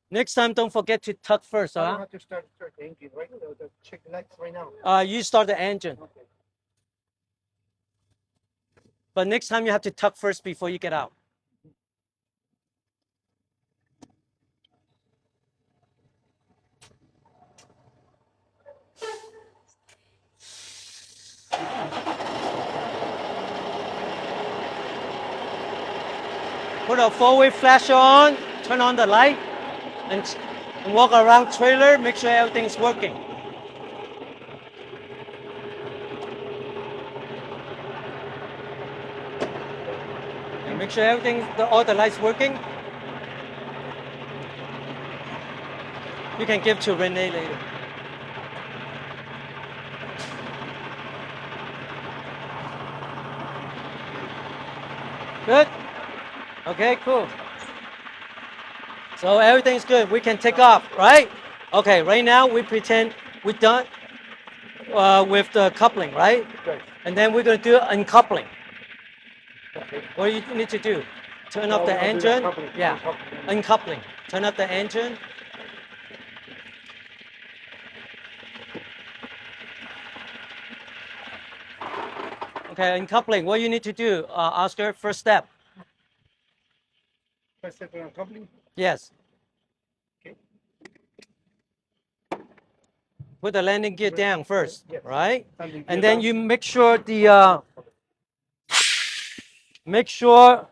Next time, don't forget to tuck first, I don't huh? have to start the engine, right? Check the lights right now. You start the engine. Okay. But next time you have to tuck first before you get out. Put a forward flasher on, turn on the light, and walk around trailer, make sure everything's working. And make sure all the lights working. You can give to Renee later. Good? Okay, cool. So everything's good. We can take off, right? Okay, right now we pretend we're done with the coupling, right? Right. And then we're going to do uncoupling. What do you need to do? Turn off the I'll do the engine. uncoupling. Yeah, uncoupling. Turn off the engine. Okay, uncoupling. What you need to do, Oscar? First step. First step on uncoupling. Yes. Okay. Put the landing gear down first, Yes. right? Landing gear And then down. you make sure the make sure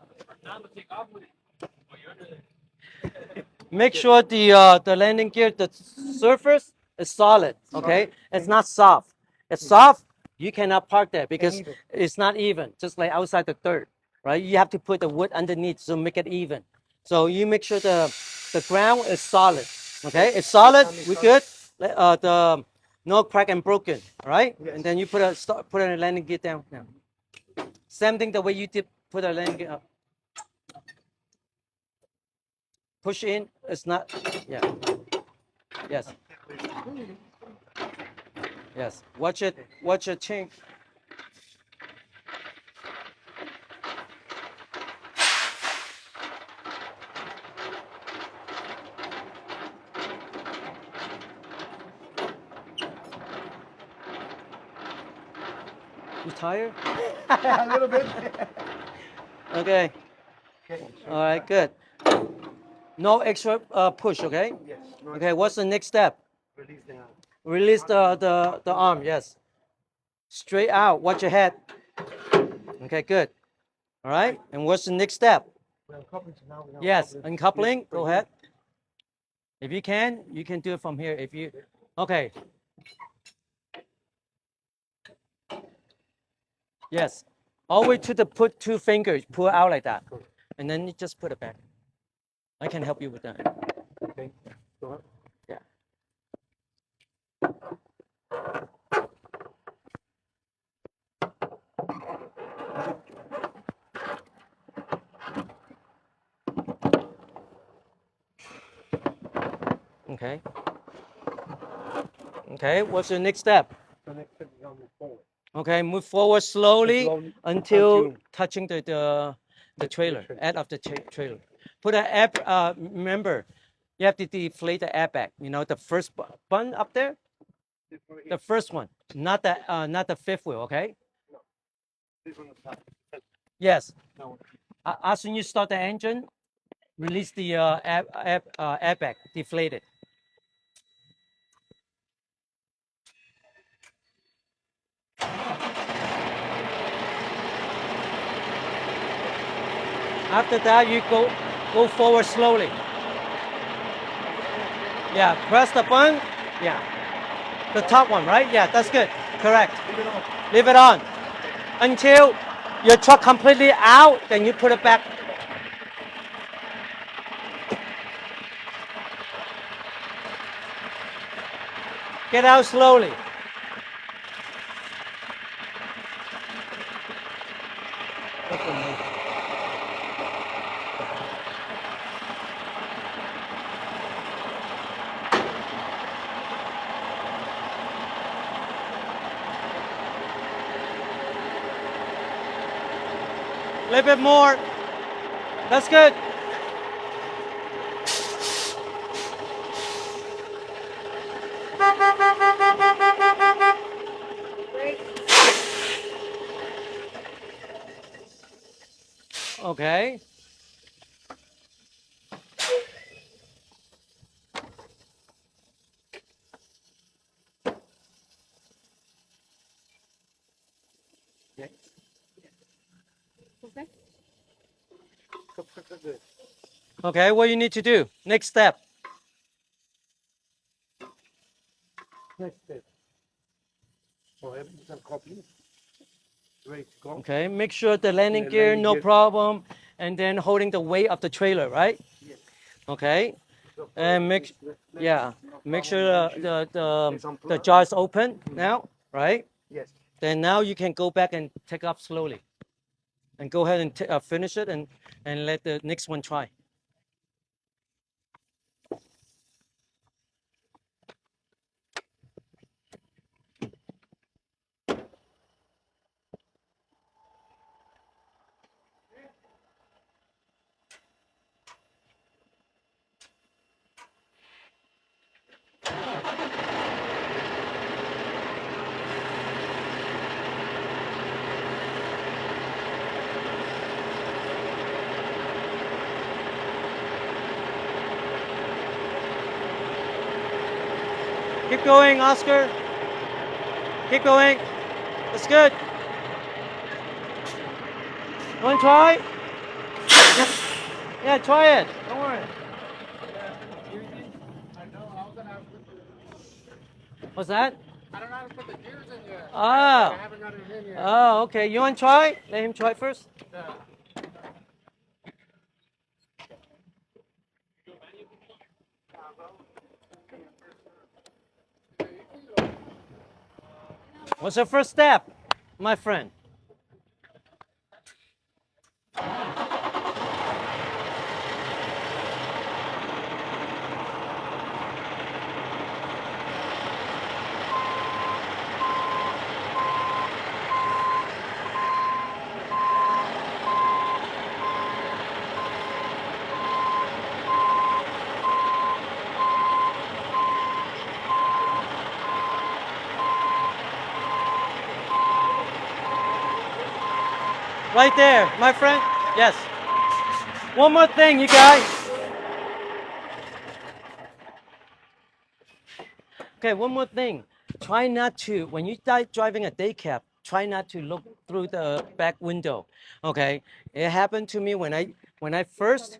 the landing gear, the surface is solid. Okay, it's not soft. It's soft. You cannot park there because it's not even. Just like outside the dirt, right? You have to put the wood underneath to make it even. So you make sure the ground is solid. Okay, it's solid. We good. No crack and broken, all right? And then you put a landing gear down now. Same thing the way you did put a landing gear up. Push in, it's not, yeah. Yes. Yes, watch your chain. You tired? A little bit. Okay. Okay. All right, good. No extra push, okay? Yes. No, Okay, what's the next step? release the arm. Release the arm, yes. Straight out, watch your head. Okay, good. All right, and what's the next step? We're uncoupling, so now we're Yes, uncoupling. uncoupling, Yes, go right ahead. If you can do it from here. If you, okay. Yes, all the way to the put 2 fingers, pull out like that. And then you just put it back. I can help you with that. here. Okay. Go ahead. Yeah. Okay. Okay, what's the next step? So next step is on move forward. Okay, move forward slowly Slowly until until touching the trailer, edge of the trailer. Put an air, remember, you have to deflate the airbag. You know, the first button up there, the first one, not the fifth wheel, okay? This one is top. Yes. No. As soon as you start the engine, release the airbag, deflate it. After that, you go forward slowly. Yeah, press the button. Yeah, the top one, right? Yeah, that's good. Correct. Leave it on until your truck completely out. Then you put it back. Get out slowly. A little bit more. That's good. Okay. Good. Okay, what you need to do? Next step. Next step. So everything's uncoupling. Ready to go. Okay, make sure the landing The gear, landing no gear. problem, and then holding the weight of the trailer, right? Yes. Okay, So and make no make problem, sure no issues. It's the unplugged. jar is open now, right? Yes. Then now you can go back and take off slowly, and go ahead and finish it and let the next one try. Keep going, Oscar. Keep going. That's good. You want to try? Yeah, try it. Don't worry. What's that? I don't know how to put the gears in yet. Oh. I haven't got it in yet. Oh, okay. You want to try? Let him try first. Yeah. What's your first step, my friend? Right there, my friend. Yes. One more thing, you guys. Okay, one more thing. Try not to, when you start driving a day cab, try not to look through the back window. Okay, it happened to me when I first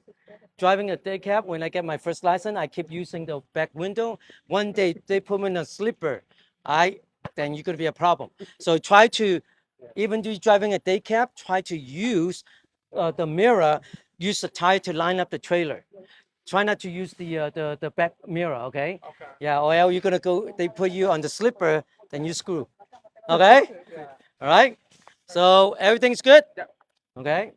driving a day cab. When I get my first license, I keep using the back window. One day they put me in a slipper. Then you're gonna be a problem. So try to, even though you're driving a day cab, try to use the mirror, use the tire to line up the trailer. Try not to use the back mirror, okay? Okay. Yeah, or else you're gonna go. They put you on the slipper, then you screw. Okay? All right. So everything's good. Yep. Okay.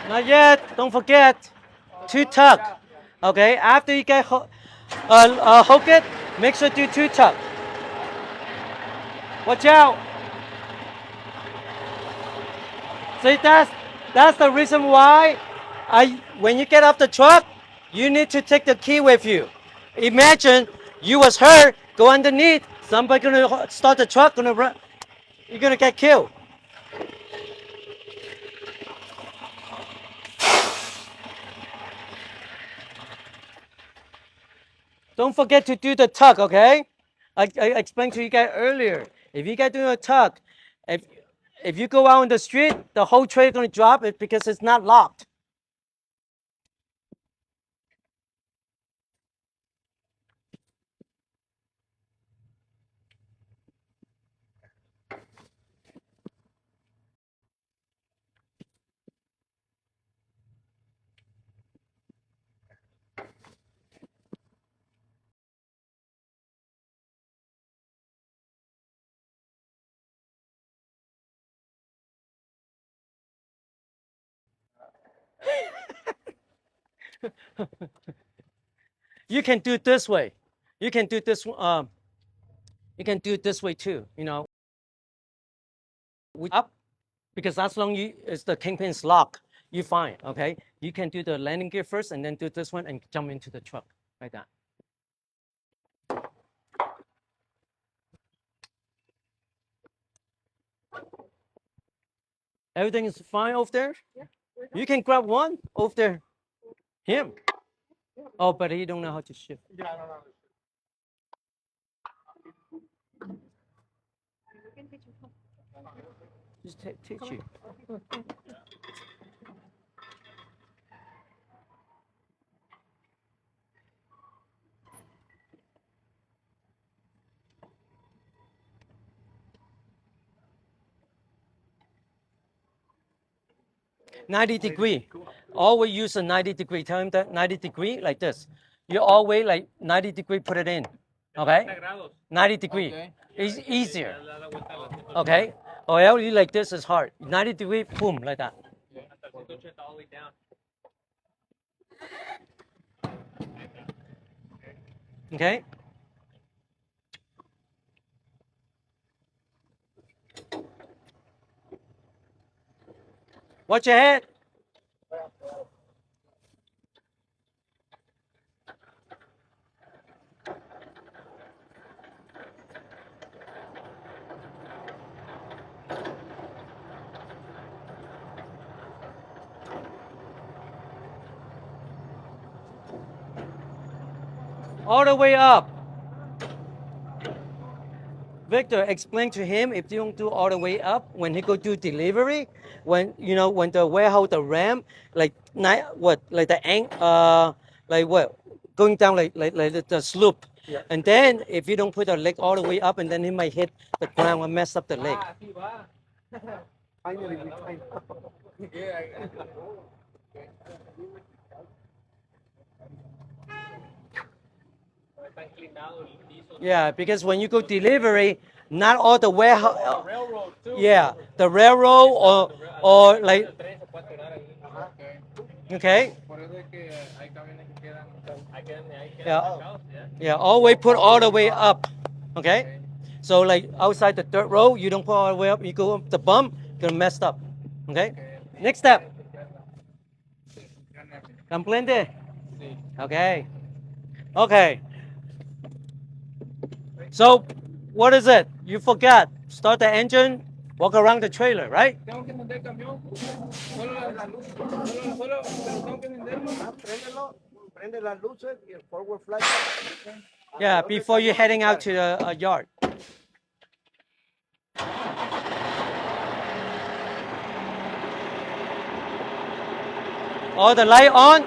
Not yet. Don't forget to tuck. Okay. After you get hook it, make sure to two tuck. Watch out. See, that's the reason why when you get off the truck, you need to take the key with you. Imagine you was hurt, go underneath, somebody gonna start the truck, gonna run, you're gonna get killed. Don't forget to do the tuck, okay? I explained to you guys earlier. If you guys do a tuck, if if you go out on the street, the whole tray gonna drop it because it's not locked. You can do it this way. You can do this. You can do it this way too. You know, up because as long as the kingpin's locked, you're fine. Okay. You can do the landing gear first, and then do this one and jump into the truck like that. Everything is fine over there. You can grab one over there. Him. Oh, but he don't know how to shift. Yeah, I don't know. Just teach you. 90-degree. Always use a 90-degree. Tell him that 90-degree like this. You always like 90-degree, put it in. Okay? 90-degree. Okay. It's easier. Okay? Or else you like this is hard. 90-degree, boom, like that. Okay? Watch your head. All the way up. Victor, explain to him if you don't do all the way up when he go do delivery, when when the warehouse the ramp like like the like what going down like the slope, and then if you don't put the leg all the way up, and then he might hit the ground and mess up the leg. Finally, we find out. Yeah, because when you go delivery, not all the warehouse. Railroad too. Yeah, the railroad or like. Okay. Por eso es que hay camiones que quedan Yeah. Yeah, always put all the way up. Okay? So like outside the dirt road, you don't put all the way up, you go up the bump, you're messed up. Okay? Next step. Comprende? Okay. Okay. So what is it? You forgot. Start the engine, walk around the trailer, right? Tengo que encender el camión. Solo las luces. Pero tengo que encenderlo. Prende las luces y el forward flash. Yeah, before you're heading out to the yard. All the light on.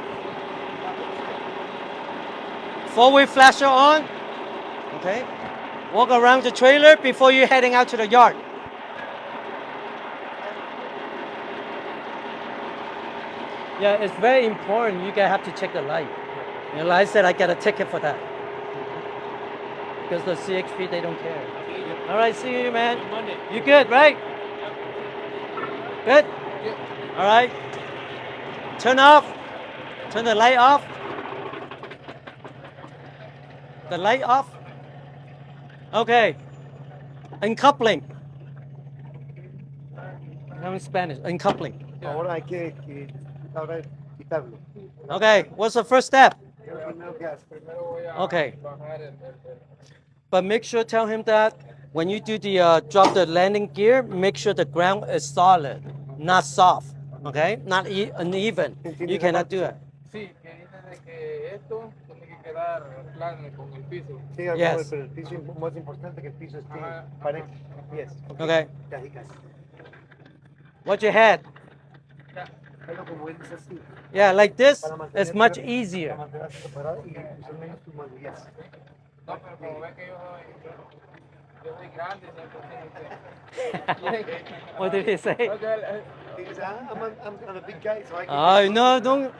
Forward flasher on. Okay. Walk around the trailer before you're heading out to the yard. Yeah, it's very important. You guys have to check the light. You know, I said I got a ticket for that. Because the CXP, they don't care. All right, see you, man. You good, right? Good? All right. Turn off. Turn the light off. The light off. Okay. Uncoupling. I'm in Spanish. Uncoupling. Ahora hay que quitarlo. Okay. What's the first step? Primero gas. Okay. But make sure tell him that when you do the drop the landing gear, make sure the ground is solid, not soft. Okay, not uneven. You cannot do it. Sí, que dice de que esto tiene que quedar plano con el piso. Sí, Yes. pero el piso es más importante que el piso esté Ajá. parejo. Yes. Okay. Casi, casi. Watch your head. Pero como él dice así. Yeah, like this, Para mantener- it's much easier. Para mantenerse separado y usar menos tu mano. Yes. No, pero como ven que yo soy grande, siempre What did he say? He goes, I'm a big guy, so I can. Oh no, don't.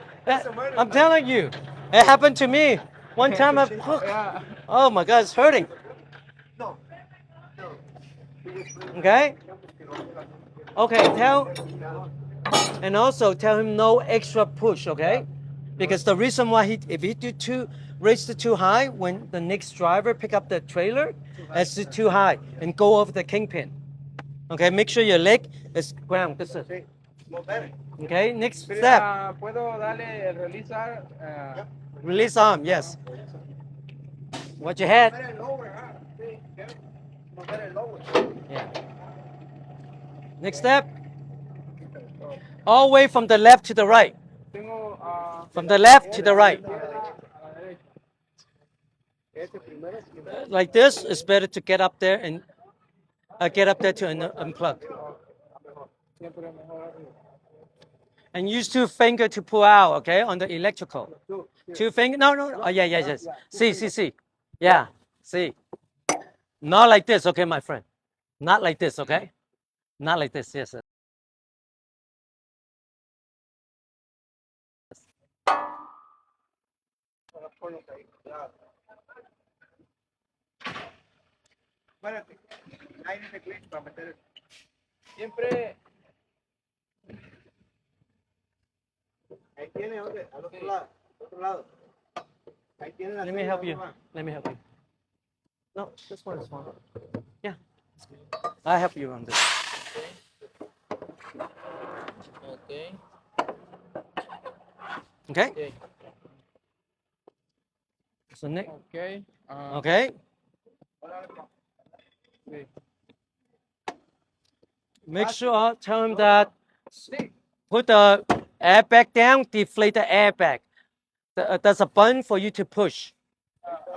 I'm telling you, it happened to me one time. Oh my God, it's hurting. No. Okay. Okay. And also tell him no extra push. Okay. Because the reason why if he raise it too high, when the next driver pick up the trailer, it's too high and go over the kingpin. Okay, make sure your leg is ground. This is. Okay, next step. ¿Puedo darle el realizar? Release arm, yes. Watch your head. Yeah. Next step. All the way from the left to the right. From the left to the right. Like this, it's better to get up there and to unplug. And use 2 fingers to pull out, okay, on the electrical. 2 fingers, no. Oh, yeah, yes. See. Yeah, see. Not like this, okay, my friend. Not like this, okay? Not like this, yes. Espérate. Ahí dice clic para meter. Siempre. Ahí tiene, ¿dónde? Al otro lado. Otro lado. Ahí tiene la. Let me help you. No, this one is fine. Yeah. I'll help you on this. Okay. Okay? So next. Okay. Okay? Make sure, tell him that put the airbag down, deflate the airbag. There's a button for you to push.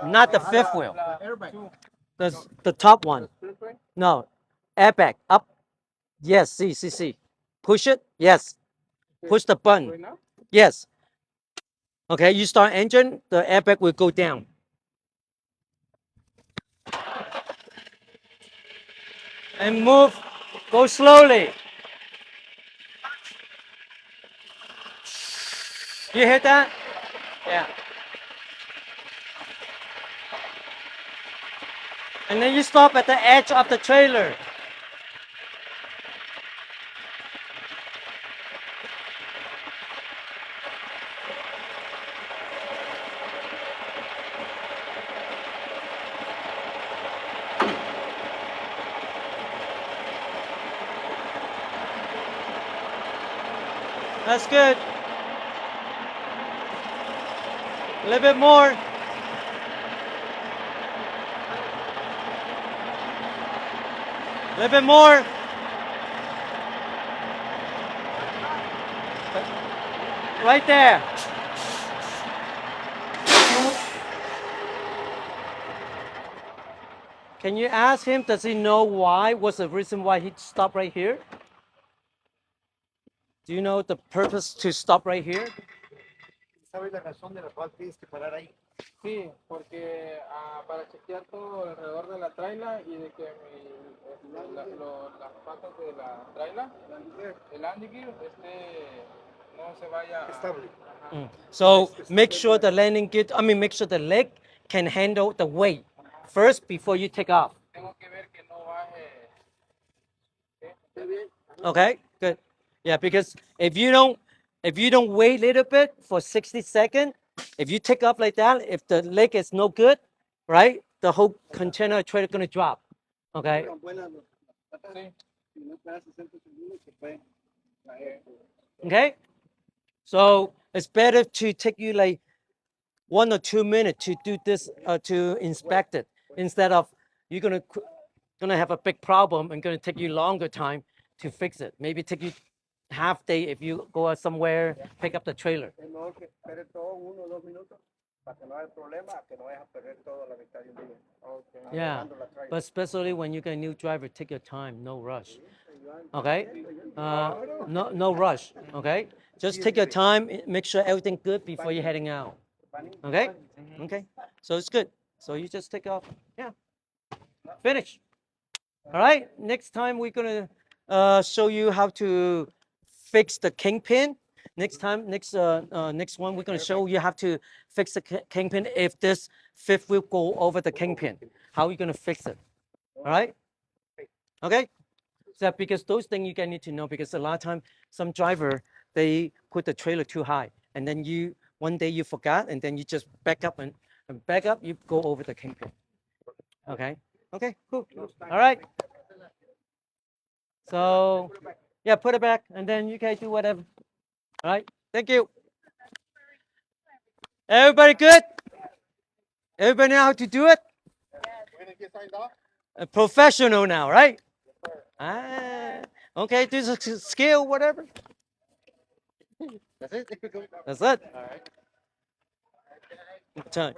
Not the fifth wheel. Airbag. The top one. No. Airbag. Up. Yes. See. Push it. Yes. Push the button. Yes. Okay. You start engine. The airbag will go down. And move. Go slowly. You hear that? Yeah. And then you stop at the edge of the trailer. That's good. A little bit more. A little bit more. Right there. Can you ask him, does he know why? What's the reason why he stopped right here? Do you know the purpose to stop right here? ¿Sabes la razón de la cual tienes que parar ahí? Sí, porque para chequear todo alrededor de la traila y de que las patas de la traila, el landing gear, no se vaya Estable. So make sure the landing gear, make sure the leg can handle the weight first before you take off. Tengo que ver que no baje. Okay, good. Yeah, because if you don't wait a little bit for 60 seconds, if you take off like that, if the leg is no good, right, the whole container trailer gonna drop. Okay. Okay. So it's better to take you like 1 or 2 minutes to do this to inspect it instead of you're gonna have a big problem and gonna take you longer time to fix it. Maybe take you half day if you go somewhere, pick up the trailer. Es mejor que espere todo 1 o 2 minutos para que no haya problema, que no vayas a perder toda la mitad de un día. Yeah, Arreglando la traila. but especially when you get a new driver, take your time, no rush. Okay, no rush. Okay, just take your time, make sure everything good before you're heading out. Okay, okay, so it's good. So you just take off. Yeah, finish. All right, next time we're gonna show you how to fix the kingpin. Next one we're gonna show you how to fix the kingpin if this fifth wheel go over the kingpin. How are you gonna fix it? All right? Okay. So because those things you can need to know because a lot of time some driver they put the trailer too high and then one day you forgot and then you just back up and back up you go over the kingpin. Okay. Okay. Cool. All right. So yeah, put it back and then you can do whatever. All right. Thank you. Everybody good? Everybody know how to do it? A professional now, right? Okay, do the skill, whatever. That's it. Time.